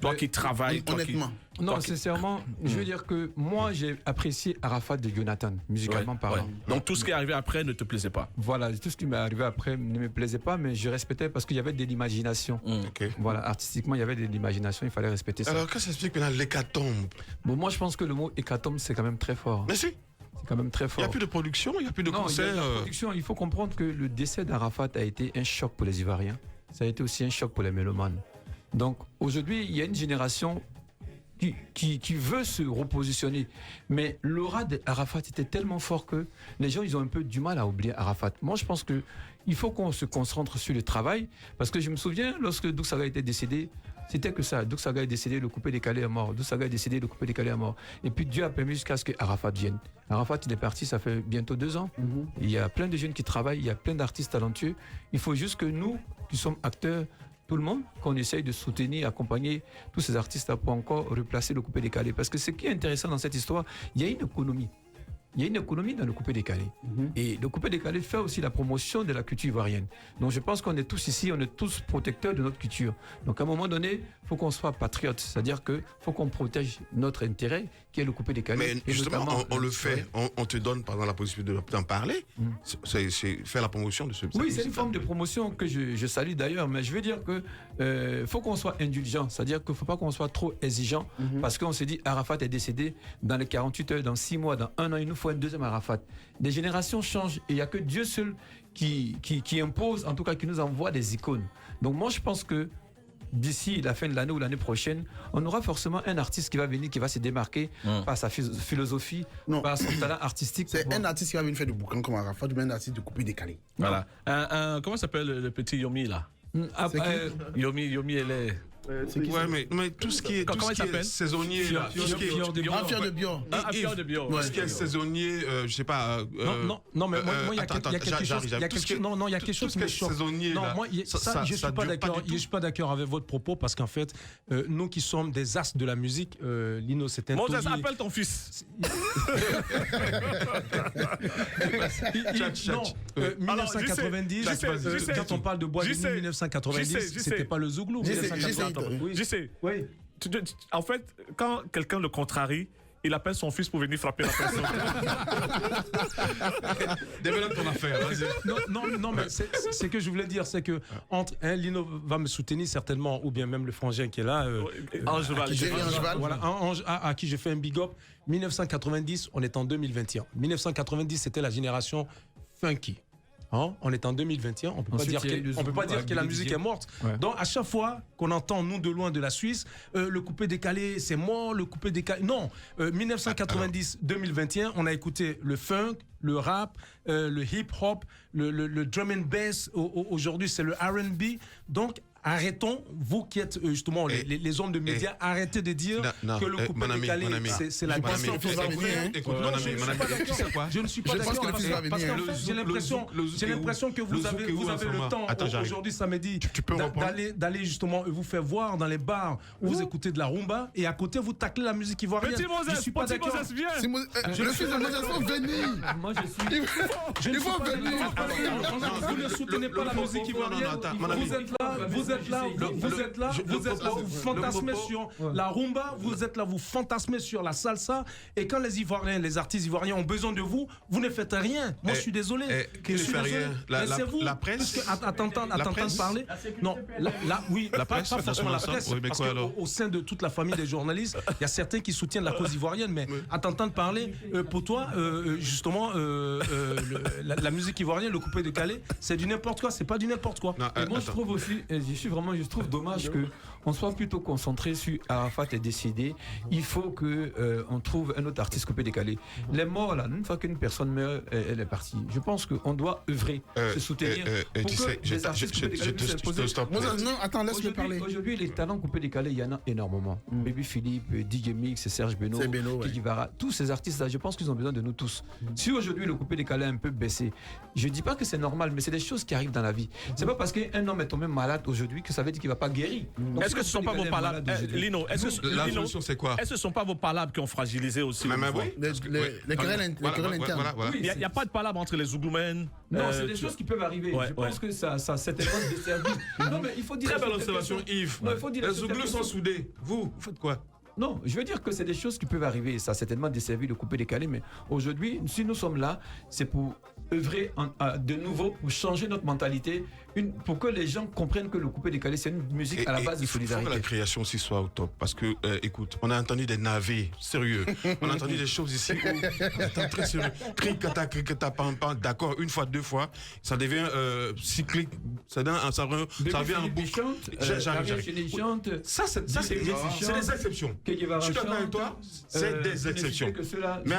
Toi qui travailles, honnêtement. Non, sincèrement, je veux dire que moi, j'ai apprécié Arafat de Jonathan, musicalement parlant. Donc tout ce qui est arrivé après ne te plaisait pas? Voilà, tout ce qui m'est arrivé après ne me plaisait pas, mais je respectais parce qu'il y avait de l'imagination. Voilà, artistiquement, il y avait de l'imagination, il fallait respecter ça. Alors, qu'est-ce que ça explique maintenant l'hécatombe? Bon, moi, je pense que le mot hécatombe, c'est quand même très fort. Mais si. C'est quand même très fort. Il n'y a plus de production, il n'y a plus de concerts. Il faut comprendre que le décès d'Arafat a été un choc pour les Ivoiriens. Ça a été aussi un choc pour les mélomanes. Donc aujourd'hui, il y a une génération qui veut se repositionner. Mais l'aura d'Arafat était tellement fort que les gens, ils ont un peu du mal à oublier Arafat. Moi, je pense qu'il faut qu'on se concentre sur le travail, parce que je me souviens, lorsque Douxaga était décédé, c'était que ça. Douxaga est décédé, le coupé décalé est mort. Douxaga est décédé, le coupé décalé est mort. Et puis Dieu a permis jusqu'à ce que Arafat vienne. Arafat, il est parti, ça fait bientôt 2 ans. Il y a plein de jeunes qui travaillent, il y a plein d'artistes talentueux. Il faut juste que nous, qui sommes acteurs, tout le monde, qu'on essaye de soutenir, accompagner tous ces artistes pour encore replacer le coupé décalé. Parce que ce qui est intéressant dans cette histoire, il y a une économie. Il y a une économie dans le coupé décalé. Et le coupé décalé fait aussi la promotion de la culture ivoirienne. Donc je pense qu'on est tous ici, on est tous protecteurs de notre culture. Donc à un moment donné, il faut qu'on soit patriote. C'est-à-dire qu'il faut qu'on protège notre intérêt, qui est le coupé décalé. Mais justement, on le fait. On te donne par exemple la possibilité d'en parler. C'est faire la promotion de ce Oui, c'est une forme de promotion que je salue d'ailleurs. Mais je veux dire que faut qu'on soit indulgent. C'est-à-dire qu'il ne faut pas qu'on soit trop exigeant. Parce qu'on se dit, Arafat est décédé dans les 48 heures, dans 6 mois, dans 1 an, il nous faut un deuxième Arafat. Des générations changent et il n'y a que Dieu seul qui impose, en tout cas qui nous envoie des icônes. Donc moi je pense que d'ici la fin de l'année ou l'année prochaine, on aura forcément un artiste qui va venir, qui va se démarquer par sa philosophie, par son talent artistique. C'est un artiste qui va venir faire du boucan comme Arafat, ou un artiste de coupé décalé. Voilà. Comment s'appelle le petit Yomi là? Yomi, elle est... Ouais, mais tout ce qui est, tout ce qui est saisonnier, Fier de Bion. Fier de Bion. Tout ce qui est saisonnier, je sais pas. Non, mais moi, il y a quelque chose. Non, il y a quelque chose qui me choque. Non, moi, ça, je suis pas d'accord avec votre propos parce qu'en fait, nous qui sommes des as de la musique, Lino, c'est un. Moses, appelle ton fils. Non, 1990. Quand on parle de bois de 1990, c'était pas le Zouglou. Je sais. Oui. En fait, quand quelqu'un le contrarie, il appelle son fils pour venir frapper la personne. Développe ton affaire. Non, mais c'est que je voulais dire, c'est que entre Lino va me soutenir certainement, ou bien même le frangin qui est là, Angeval. Voilà, à qui je fais un big up. 1990, on est en 2021. 1990, c'était la génération funky. On est en 2021, on peut pas dire que la musique est morte. Ouais. Donc à chaque fois qu'on entend nous de loin de la Suisse, le coupé décalé c'est mort, le coupé décalé. Non, 1990-2021, on a écouté le funk, le rap, le hip hop, le drum and bass. Aujourd'hui c'est le R&B. Donc arrêtons, vous qui êtes justement les hommes de médias, arrêtez de dire que le coupé décalé, c'est la passion. Je ne suis pas d'accord. Parce qu'en fait, j'ai l'impression que vous avez le temps aujourd'hui samedi d'aller justement vous faire voir dans les bars où vous écoutez de la rumba et à côté vous taclez la musique ivoirienne. Je ne suis pas d'accord. Je suis venir. Moi je suis. Il faut venir. Vous ne soutenez pas la musique ivoirienne. Vous êtes là, vous fantasmez sur la rumba, vous êtes là, vous fantasmez sur la salsa, et quand les Ivoiriens, les artistes ivoiriens ont besoin de vous, vous ne faites rien. Moi, je suis désolé. Qui ne fait rien? La presse? À t'entendre parler. Non, oui, pas forcément la presse, parce qu'au sein de toute la famille des journalistes, il y a certains qui soutiennent la cause ivoirienne, mais à t'entendre parler, pour toi, justement, la musique ivoirienne, le coupé décalé, c'est du n'importe quoi, c'est pas du n'importe quoi. Et moi, je trouve aussi, je trouve dommage qu'on soit plutôt concentré sur Arafat est décédé. Il faut qu'on trouve un autre artiste coupé décalé. Les morts, là, une fois qu'une personne meurt, elle est partie. Je pense qu'on doit œuvrer, se soutenir. Pour que les artistes coupé décalé non, attends, laisse-le parler. Aujourd'hui, les talents coupés décalés, il y en a énormément. Baby Philippe, DJ Mix, Serge Beno, Kiki Vara, tous ces artistes-là, je pense qu'ils ont besoin de nous tous. Si aujourd'hui le coupé décalé a un peu baissé, je dis pas que c'est normal, mais c'est des choses qui arrivent dans la vie. C'est pas parce qu'un homme est tombé malade aujourd'hui que ça veut dire qu'il va pas guérir. Est-ce que ce sont pas vos palabres, Lino? La solution c'est quoi? Est-ce que ce sont pas vos palabres qui ont fragilisé aussi les querelles internes? Il n'y a pas de palabres entre les Zougloumènes. Non, c'est des choses qui peuvent arriver. Je pense que ça certainement desservi. Non, mais il faut dire. Très belle observation, Yves. Les Zouglous sont soudés. Vous faites quoi? Non, je veux dire que c'est des choses qui peuvent arriver. Ça a certainement desservi le coupé décalé, mais aujourd'hui, si nous sommes là, c'est pour œuvrer de nouveau pour changer notre mentalité, pour que les gens comprennent que le coupé-décalé, c'est une musique à la base de solidarité. Il faut que la création aussi soit au top. Parce que, écoute, on a entendu des navets, sérieux. On a entendu des choses ici où, attends, très sérieux. Cricata, pam, d'accord, une fois, deux fois, ça devient cyclique. Ça revient en boucle. J'arrive. Ça, c'est des exceptions. Je suis d'accord avec toi, c'est des exceptions. Mais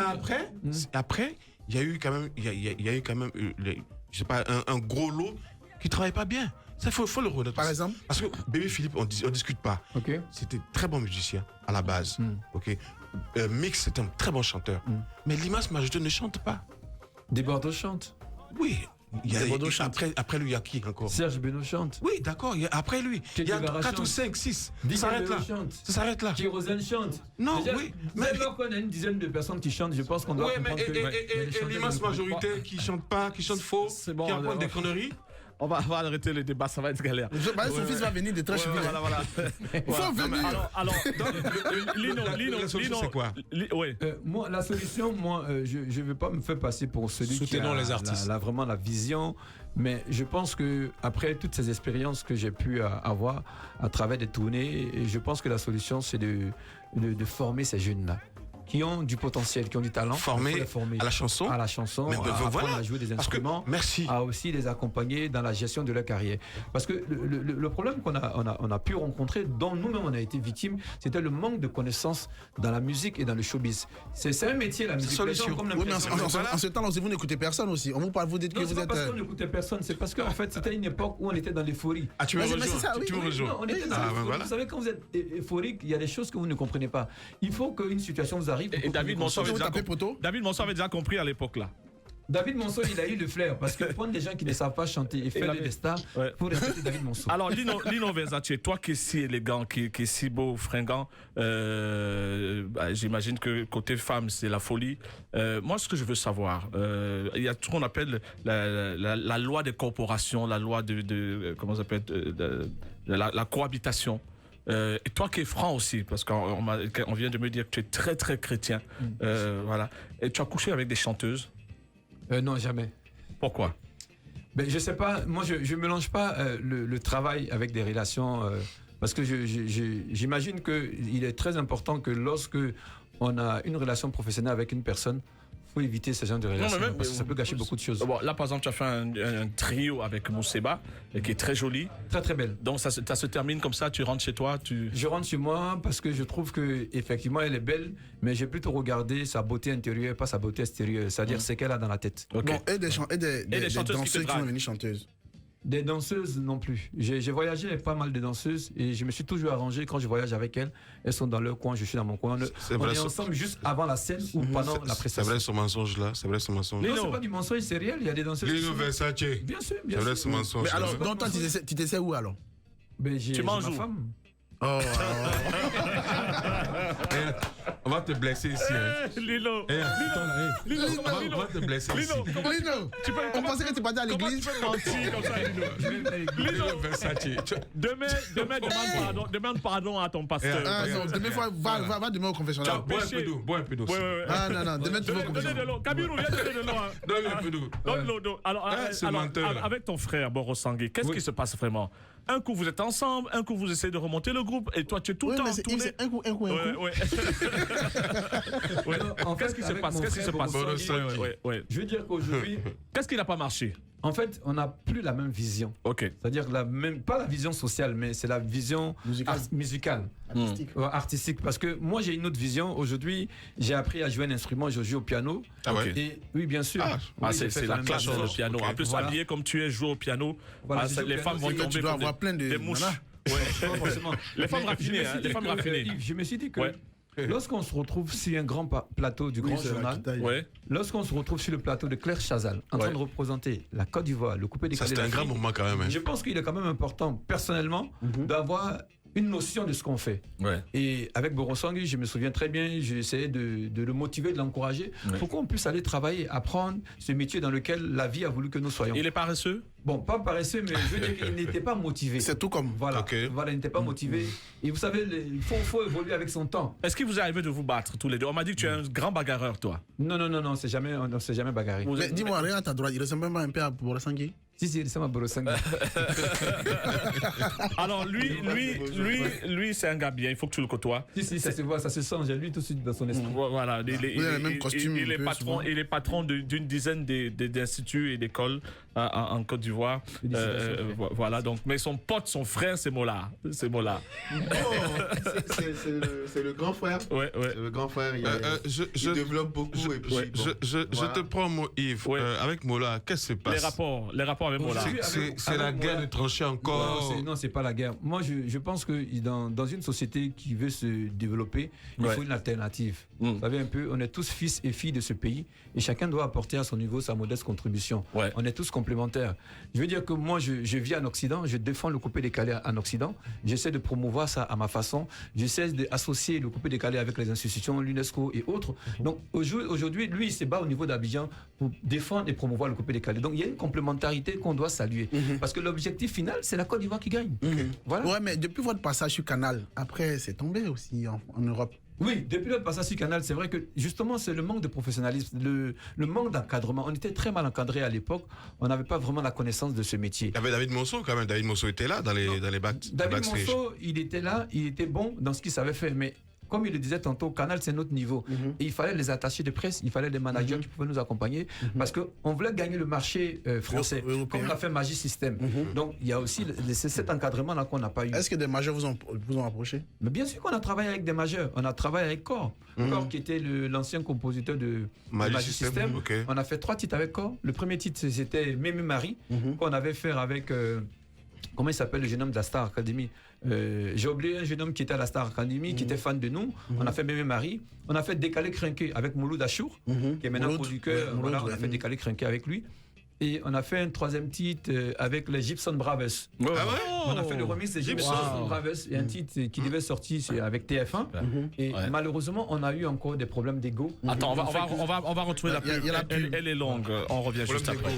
après, il y a eu quand même, je sais pas, un gros lot qui ne travaille pas bien. Ça, faut le reconnaître. Par exemple? Parce que Bébé Philippe, on discute pas. Okay. C'était très bon musicien à la base. Okay. Mix, c'était un très bon chanteur. Mais l'immense majorité ne chante pas. Des Bordeaux chantent. Oui. Après lui, il y a qui encore? Serge Benoît chante. Oui, d'accord. Après lui, il y a 4 ou 5, 6. Ça s'arrête là. Kérosène chante. Non, déjà, oui. Mais alors qu'on a une dizaine de personnes qui chantent, je pense qu'on doit comprendre que... Et l'immense majorité qui chante pas, qui chante faux, bon, qui raconte des conneries. On va arrêter le débat, ça va être galère. Son fils va venir de très cheville. Voilà. Il faut venir. Alors, Lino, c'est quoi? Moi, la solution, je ne veux pas me faire passer pour celui qui a les artistes. Vraiment la vision, mais je pense que après toutes ces expériences que j'ai pu avoir à travers des tournées, je pense que la solution, c'est de former ces jeunes-là, qui ont du potentiel, qui ont du talent. Former à la chanson. À apprendre à jouer des instruments. À aussi les accompagner dans la gestion de leur carrière. Parce que le problème qu'on a pu rencontrer, dont nous-mêmes on a été victimes, c'était le manque de connaissances dans la musique et dans le showbiz. C'est un métier, la musique. En ce temps-là, vous n'écoutez personne aussi. On vous parle, vous dites que vous êtes... parce qu'on n'écoutait personne, c'est parce qu'en fait, c'était une époque où on était dans l'euphorie. Ah, tu me rejoins. On était dans l'euphorie. Vous savez, quand vous êtes euphorique, il y a des choses que vous ne comprenez pas. Il faut qu'une situation vous arrive. Et David Monceau avait déjà compris à l'époque là. David Monceau, il a eu le flair parce que prendre des gens qui ne savent pas chanter et faire des stars, faut respecter David Monceau. Alors Lino Versace, toi qui es si élégant, qui est si beau, fringant, j'imagine que côté femme c'est la folie. Moi, ce que je veux savoir, il y a tout ce qu'on appelle la loi des corporations, la loi de comment ça s'appelle, la cohabitation. Et toi qui es franc aussi, parce qu'on vient de me dire que tu es très très chrétien, voilà. Et tu as couché avec des chanteuses? Non, jamais. Pourquoi? Je sais pas. Moi, je mélange pas le travail avec des relations, parce que j'imagine que il est très important que lorsque on a une relation professionnelle avec une personne, faut éviter ce genre de relations parce que ça peut gâcher beaucoup de choses. Bon, là, par exemple, tu as fait un trio avec Mousseba qui est très joli. Très, très belle. Donc, ça se termine comme ça, tu rentres chez toi Je rentre chez moi parce que je trouve qu'effectivement, elle est belle, mais j'ai plutôt regardé sa beauté intérieure, pas sa beauté extérieure, c'est-à-dire ce qu'elle a dans la tête. Okay. Bon, et des danseuses qui sont venues chanteuses. Des danseuses non plus. J'ai voyagé avec pas mal de danseuses et je me suis toujours arrangé quand je voyage avec elles. Elles sont dans leur coin, je suis dans mon coin. On est ensemble juste avant la scène ou pendant la prestation. C'est vrai ce mensonge là, c'est vrai ce mensonge. Non, c'est pas du mensonge, c'est réel. Il y a des danseuses. Lino Versace. Bien sûr. C'est vrai ce mensonge. Mais alors, donc toi, tu t'essaies où alors? Tu manges ma femme. Oh. On va te blesser ici. Lino. On va te blesser ici. Lino, on pensait que tu partais à l'église. Tu peux mentir comme ça, Lino. Demande pardon à ton pasteur. Va demain au confessionnal. Bois un peu d'eau. Ah non, demain tu vas au confessionnal. Kabirou, viens donner de l'eau. Donne un peu d'eau. Alors, avec ton frère Borosangé, qu'est-ce qui se passe vraiment? Un coup vous êtes ensemble, un coup vous essayez de remonter le groupe et toi tu es tout le temps tourné. Un coup. Qu'est-ce qui se passe? Je veux dire qu'aujourd'hui, qu'est-ce qui n'a pas marché? En fait, on n'a plus la même vision. C'est-à-dire pas la vision sociale, mais c'est la vision musicale. Artistique. Parce que moi, j'ai une autre vision. Aujourd'hui, j'ai appris à jouer un instrument, je joue au piano. Et oui, bien sûr. C'est la classe sur le piano. En plus, habillé comme tu es, jouer au piano, les femmes vont tomber pour des mouches. Les femmes raffinées. Je me suis dit que lorsqu'on se retrouve sur un grand plateau du Grand Journal, lorsqu'on se retrouve sur le plateau de Claire Chazal en train de représenter la Côte d'Ivoire, le coupé décalé. Ça, c'était un grand moment quand même. Je pense qu'il est quand même important, personnellement, d'avoir une notion de ce qu'on fait. Ouais. Et avec Borosangui, je me souviens très bien, j'ai essayé de le motiver, de l'encourager pour qu'on puisse aller travailler, apprendre ce métier dans lequel la vie a voulu que nous soyons. Il est paresseux? Bon, pas paresseux, mais je veux dire qu'il n'était pas motivé. C'est tout comme. Voilà, voilà, il n'était pas motivé. Et vous savez, il faut évoluer avec son temps. Est-ce qu'il vous est arrivé de vous battre tous les deux? On m'a dit que tu es un grand bagarreur, toi. Non, on ne s'est jamais bagarré. Mais dis-moi, regarde à ta droite, il ressemble même pas un peu à Borosangui? Si, il ressemble à Borosangui. Alors, lui, c'est un gars bien, il faut que tu le côtoies. Si, ça se voit, ça se sent, j'ai lui tout de suite dans son esprit. Voilà, Vous avez le même costume. Il est patron d'une dizaine d'instituts et d'écoles en Côte d'Ivoire. Voilà, donc, mais son pote, son frère, c'est Mola. C'est Mola. C'est le grand frère. Ouais. C'est le grand frère, il développe beaucoup. Je te prends, Yves, avec Mola, qu'est-ce qui se passe? Les rapports avec Mola. C'est la guerre de trancher encore. Non, c'est pas la guerre. Moi, je pense que dans une société qui veut se développer, il faut une alternative. Vous savez un peu, on est tous fils et filles de ce pays et chacun doit apporter à son niveau sa modeste contribution. On est tous complémentaires. Je veux dire que moi, je vis en Occident, je défends le coupé-décalé en Occident. J'essaie de promouvoir ça à ma façon. J'essaie d'associer le coupé-décalé avec les institutions, l'UNESCO et autres. Donc aujourd'hui, lui, il se bat au niveau d'Abidjan pour défendre et promouvoir le coupé-décalé. Donc il y a une complémentarité qu'on doit saluer. Parce que l'objectif final, c'est la Côte d'Ivoire qui gagne. Voilà. Ouais, mais depuis votre passage sur Canal, après, c'est tombé aussi en Europe. Oui, depuis notre passage sur Canal, c'est vrai que justement, c'est le manque de professionnalisme, le manque d'encadrement. On était très mal encadrés à l'époque. On n'avait pas vraiment la connaissance de ce métier. Il y avait David Monceau quand même. David Monceau était là dans les backstage. David Monceau, il était là, il était bon dans ce qu'il savait faire. Mais comme il le disait tantôt, Canal, c'est notre niveau. Et il fallait les attachés de presse, il fallait les managers qui pouvaient nous accompagner parce qu'on voulait gagner le marché français, comme l'a fait Magic System. Donc, il y a aussi cet encadrement-là qu'on n'a pas eu. Est-ce que des majeurs vous ont approché? Mais bien sûr qu'on a travaillé avec des majeurs. On a travaillé avec Cor. Cor, qui était l'ancien compositeur de Magic System. On a fait 3 titres avec Cor. Le premier titre, c'était Mémé Marie, qu'on avait fait avec... comment il s'appelle le jeune homme de la Star Academy? J'ai oublié un jeune homme qui était à la Star Academy, qui était fan de nous. On a fait Mémé Marie. On a fait Décalé Crinqué avec Mouloud Achour, qui est maintenant producteur. Voilà, on a fait Décalé Crinqué avec lui. Et on a fait un 3e titre avec les Gibson Brothers. On a fait le remix des Gibson Brothers et un titre qui devait sortir avec TF1. Et malheureusement, on a eu encore des problèmes d'ego. Attends, on va retrouver la pub. Elle est longue. On revient juste après.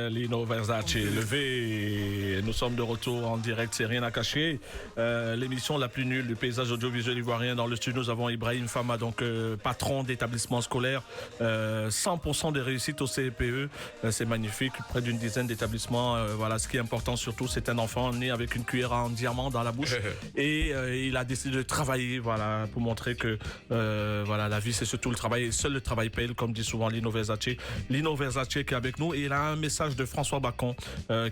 Lino Versace, levé. Nous sommes de retour en direct, c'est rien à cacher. L'émission la plus nulle du paysage audiovisuel ivoirien. Dans le studio, nous avons Ibrahim Fama, donc patron d'établissement scolaire. 100% des réussites au CPE. C'est magnifique, près d'une dizaine d'établissements. Voilà, ce qui est important surtout, c'est un enfant né avec une cuillère en diamant dans la bouche. Et il a décidé de travailler, voilà, pour montrer que voilà, la vie, c'est surtout le travail. Et seul le travail paye, comme dit souvent Lino Versace. Lino Versace qui est avec nous. Et il a un message de François Bacon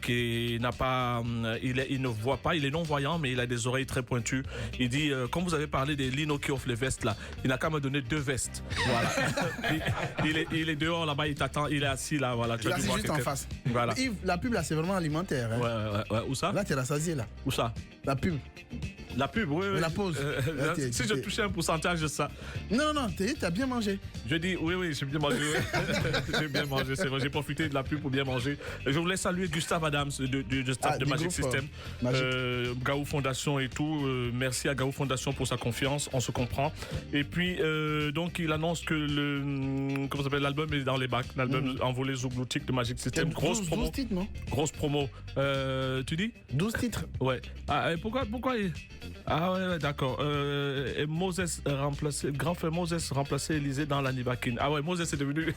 qui n'a pas, il ne voit pas, il est non-voyant, mais il a des oreilles très pointues. Il dit, comme vous avez parlé des Lino qui offrent les vestes là, il n'a qu'à me donner 2 vestes. Voilà. il est dehors là-bas, il t'attend, il est assis là, voilà. Il est assis juste en face. Voilà. Yves, la pub là, c'est vraiment alimentaire. Hein. Ouais. Où ça? Là, tu es rassasié là. Où ça? La pub. La pub, oui. La pause. Si je touchais un pourcentage de ça. Non, tu as bien mangé. Je dis, oui, j'ai bien mangé. J'ai bien mangé, c'est vrai. J'ai profité de la pub pour bien manger. Je voulais saluer Gustave Adams du staff de Magic System, Gaou Fondation et tout. Merci à Gaou Fondation pour sa confiance, on se comprend. Et puis, donc, il annonce que l'album est dans les bacs. L'album Envolé Zougloutique de Magic System. Grosse promo. 12 titres, non? Grosse promo. Tu dis 12 titres. Ouais. Pourquoi Ah ouais, d'accord. Moses remplacé, grand frère Moses remplacé Élysée dans la Nibakin. Ah ouais, Moses est devenu.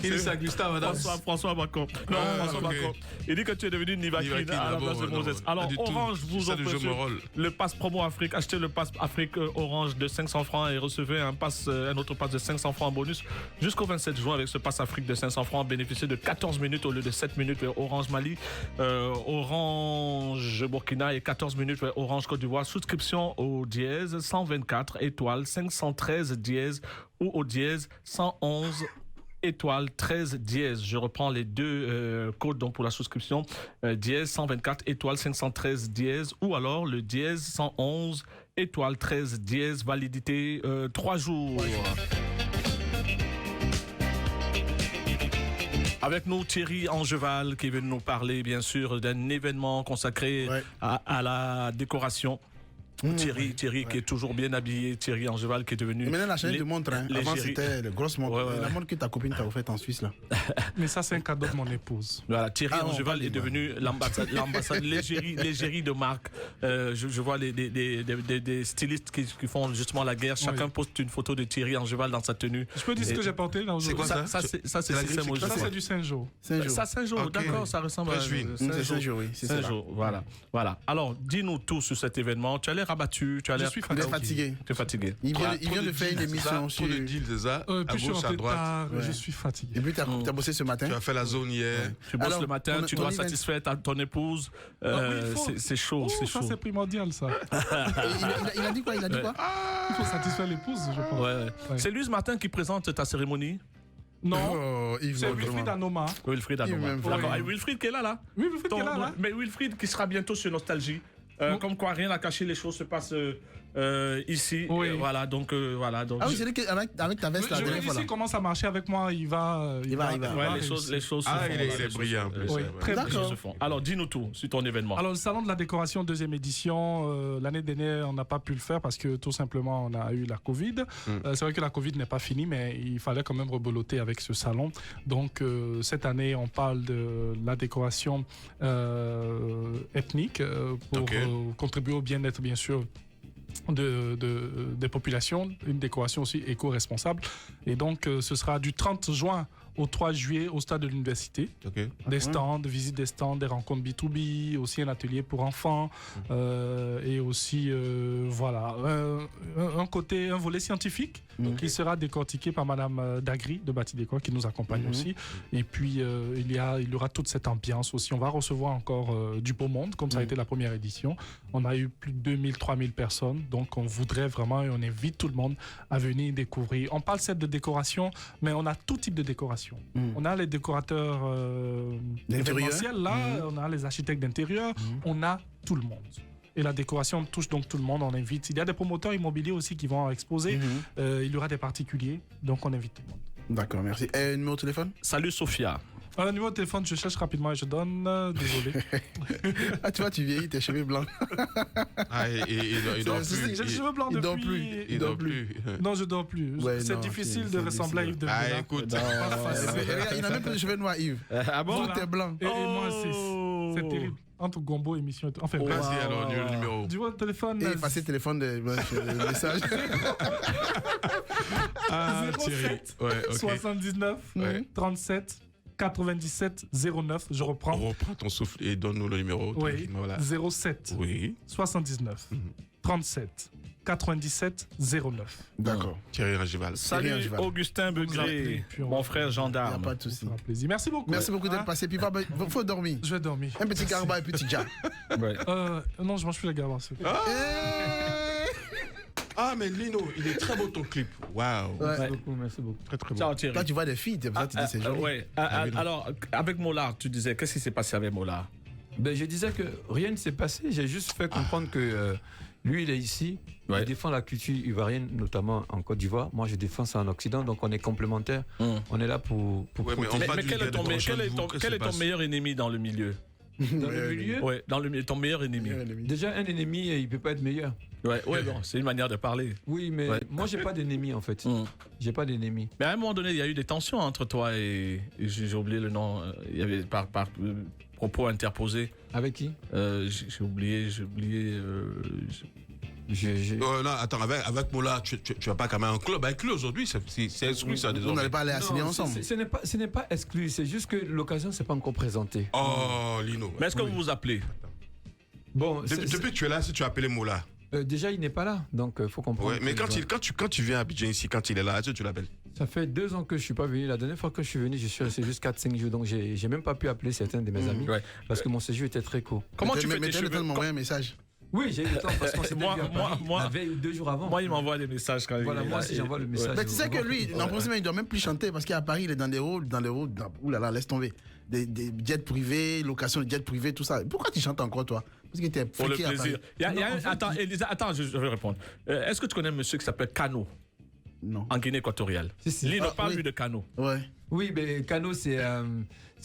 Il est ça, Gustave Adams. François Bacon. Non, François Bacon. Il dit que tu es devenu Nibakin à la place de Moses. Alors, Orange vous offre le pass promo Afrique. Achetez le pass Afrique Orange de 500 francs et recevez un autre pass de 500 francs en bonus jusqu'au 27 juin avec ce pass Afrique de 500 francs. Bénéficiez de 14 minutes au lieu de 7 minutes vers Orange Mali, Orange Burkina et 14 minutes vers Orange Côte d'Ivoire. Souscription au dièse 124 étoiles 513 dièse ou au dièse 111 étoile 13 dièse. Je reprends les 2 codes donc pour la souscription. Dièse 124 étoile 513 dièse ou alors le dièse 111 étoile 13 dièse. Validité 3 jours. Avec nous, Thierry Angeval, qui est venu nous parler, bien sûr, d'un événement consacré à la décoration. Thierry qui est toujours bien habillé, Thierry Angeval qui est devenu... Et maintenant la chaîne de montre, hein. Avant c'était le grosse montre, la montre que ta copine t'a offerte en Suisse là. Mais ça c'est un cadeau de mon épouse. Voilà, Thierry Angeval est devenu l'ambassade l'égérie de marque. Je vois des stylistes qui font justement la guerre, chacun poste une photo de Thierry Angeval dans sa tenue. Je peux dire ce que j'ai porté là aujourd'hui. C'est quoi ça? Ça c'est du Saint-Jean. Ça Saint-Jean, d'accord, ça ressemble à Saint-Jean, oui. Saint-Jean, voilà. Alors, dis-nous tout sur cet événement. Tu as l'air abattu, tu as l'air fatigué. Tu es fatigué. Il vient de faire une émission sur le deal, c'est ça? À gauche, à droite. Je suis fatigué. Et puis tu as bossé ce matin. Tu as fait la zone hier. Tu bosses le matin, tu dois satisfaire ton épouse. C'est chaud, c'est chaud. Ça c'est primordial ça. Il a dit quoi? Il faut satisfaire l'épouse, je pense. C'est lui ce matin qui présente ta cérémonie? Non, c'est Wilfried Anoma. Wilfried Anoma. D'accord. Wilfried qui est là? Oui, Wilfried qui est là. Mais Wilfried qui sera bientôt sur Nostalgie. Comme quoi, rien à cacher, les choses se passent ici. Oui. Voilà, donc. Ah oui, c'est lui qui, avec ta veste la dernière fois. S'il commence à marcher avec moi, il va. Ouais, les choses se font. Il est brillant en plus. Oui, très bien. Alors, dis-nous tout sur ton événement. Alors, le Salon de la décoration, 2e édition. L'année dernière, on n'a pas pu le faire parce que tout simplement, on a eu la Covid. C'est vrai que la Covid n'est pas finie, mais il fallait quand même rebeloter avec ce salon. Donc, cette année, on parle de la décoration ethnique pour contribuer au bien-être, bien sûr, des populations, une décoration aussi éco-responsable. Et donc, ce sera du 30 juin au 3 juillet au stade de l'université. Des stands, visite des stands, des rencontres B2B, aussi un atelier pour enfants et aussi voilà un volet scientifique qui sera décortiqué par Madame Dagri de Batidécor qui nous accompagne aussi. Et puis il y aura toute cette ambiance aussi. On va recevoir encore du beau monde comme ça a été la première édition. On a eu plus de 2000-3000 personnes, donc on voudrait vraiment et on invite tout le monde à venir découvrir. On parle certes de décoration, mais on a tout type de décoration. On a les décorateurs événementiels, là, on a les architectes d'intérieur, on a tout le monde. Et la décoration touche donc tout le monde, on invite. Il y a des promoteurs immobiliers aussi qui vont exposer, il y aura des particuliers, donc on invite tout le monde. D'accord, merci. Et numéro de téléphone? Salut Sophia. Le numéro de téléphone, je cherche rapidement et je donne. Désolé. Tu vois, tu vieillis, tes cheveux blancs. Il dort plus. J'ai les cheveux blancs depuis. Il dort plus. Non, je dors plus. C'est difficile de ressembler à Yves de Mela. Écoute. Il n'a même plus de cheveux noirs, Yves. Ah bon? Tout est blanc. Et moi, c'est terrible. Entre Gombo, émission et tout. Enfin, vas-y, alors, le numéro. Du vois, téléphone. Et effacer le téléphone de message. 07 79 37 97 09. Je reprends. Reprends ton souffle et donne-nous le numéro. Oui. Voilà. 07 79 37 97 09. D'accord. Thierry Angeval. Salut Augustin Begré, mon frère gendarme. Il n'y a pas de souci. Plaisir. Merci beaucoup. Merci beaucoup d'être passé. Puis il faut dormir. Je vais dormir. Un petit garba et petit dja. Non, je mange plus le garba. Ah, mais Lino, il est très beau ton clip. Waouh. Merci beaucoup. Très, très beau. Ciao, Thierry. Là, tu vois des filles, c'est pour ça que tu dis c'est joli. Alors, avec Mollard, tu disais, qu'est-ce qui s'est passé avec Mollard? Je disais que rien ne s'est passé. J'ai juste fait comprendre que lui, il est ici. Il défend la culture ivoirienne, notamment en Côte d'Ivoire. Moi, je défends ça en Occident. Donc, on est complémentaires. On est là pour mais quel est ton meilleur ennemi dans le milieu? Dans le milieu? Oui, ton meilleur ennemi. Déjà, un ennemi, il ne peut pas être meilleur. C'est une manière de parler. Oui, mais moi, j'ai pas d'ennemi, en fait. J'ai pas d'ennemi. Mais à un moment donné, il y a eu des tensions entre toi et j'ai oublié le nom. Il y avait par propos interposés. Avec qui? J'ai oublié. Là, attends, avec Mola, tu n'as pas quand même un club. Avec lui aujourd'hui, c'est exclu ça désormais. On n'allait pas aller à signer ensemble. Ce n'est pas exclu, c'est juste que l'occasion ne s'est pas encore présentée. Oh, Lino. Mais est-ce que vous vous appelez? Bon, depuis que tu es là, si tu as appelé Mola. Déjà, il n'est pas là, donc il faut comprendre. Mais quand tu viens à Abidjan ici, quand il est là, est-ce que tu l'appelles? Ça fait 2 ans que je ne suis pas venu. La dernière fois que je suis venu, je suis resté juste 4-5 jours. Donc, je n'ai même pas pu appeler certains de mes amis parce que mon séjour était très court. Comment tu fais tes cheveux? Mais tu as m'envoyer un message. Oui, j'ai eu le temps parce qu'on s'est bien vu à Paris la veille ou 2 jours avant. Moi, il m'envoie des messages quand même. Voilà, moi aussi, j'envoie le message. Mais tu sais que lui, en principe, il ne doit même plus chanter parce qu'à Paris, il est dans des rôles. Ouh là là, laisse tomber. Des jets privés, location de jets privés, tout ça. Pourquoi tu chantes encore, toi? Parce qu'il était pour le plaisir. Attends, Elisa, je vais répondre. Est-ce que tu connais un monsieur qui s'appelle Cano? Non. En Guinée équatoriale. Lino, parle-lui de Kano. Ouais. Oui, mais Kano, c'est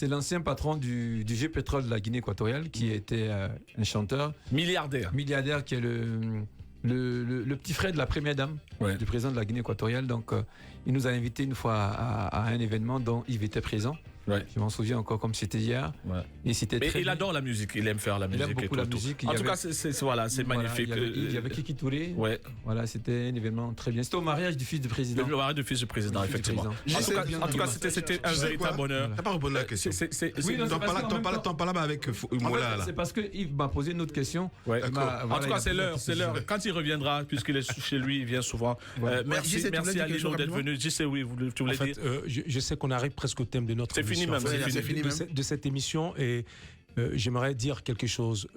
l'ancien patron du G-Pétrole de la Guinée équatoriale qui était un chanteur. Milliardaire. Milliardaire qui est le petit frère de la première dame du président de la Guinée équatoriale. Donc, il nous a invités une fois à un événement dont Yves était présent. Ouais. Je m'en souviens encore comme c'était hier. Ouais. Et c'était mais il adore la musique, il aime faire la musique. Il aime beaucoup la musique. En tout cas, c'est magnifique. Il y avait Kiki Touré. Ouais. Voilà, c'était un événement très bien. C'était au mariage du fils du président. Le mariage du fils du président, effectivement. En tout cas, c'était un véritable bonheur. T'as pas répondu à la question. Oui, t'en parles là avec Moula. C'est parce que Yves m'a posé une autre question. En tout cas, c'est l'heure. Quand il reviendra, puisqu'il est chez lui, il vient souvent. Merci à Lino d'être venu. Je sais, oui, tu voulais dire. Je sais qu'on arrive presque au thème de notre émission. C'est fini de cette émission et j'aimerais dire quelque chose.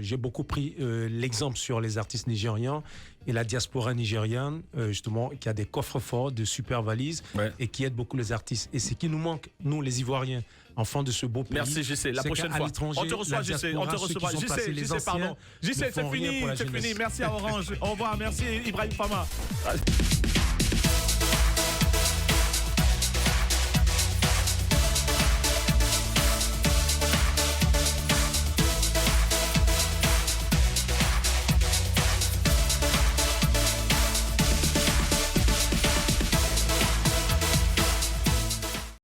J'ai beaucoup pris l'exemple sur les artistes nigérians et la diaspora nigériane, justement, qui a des coffres forts, de super valises et qui aide beaucoup les artistes. Et ce qui nous manque, nous les Ivoiriens, enfants de ce beau pays. Merci JC, la prochaine fois. On te reçoit JC, on te reçoit. JC, pardon. JC, c'est fini. Merci à Orange. Au revoir, merci Ibrahim Fama.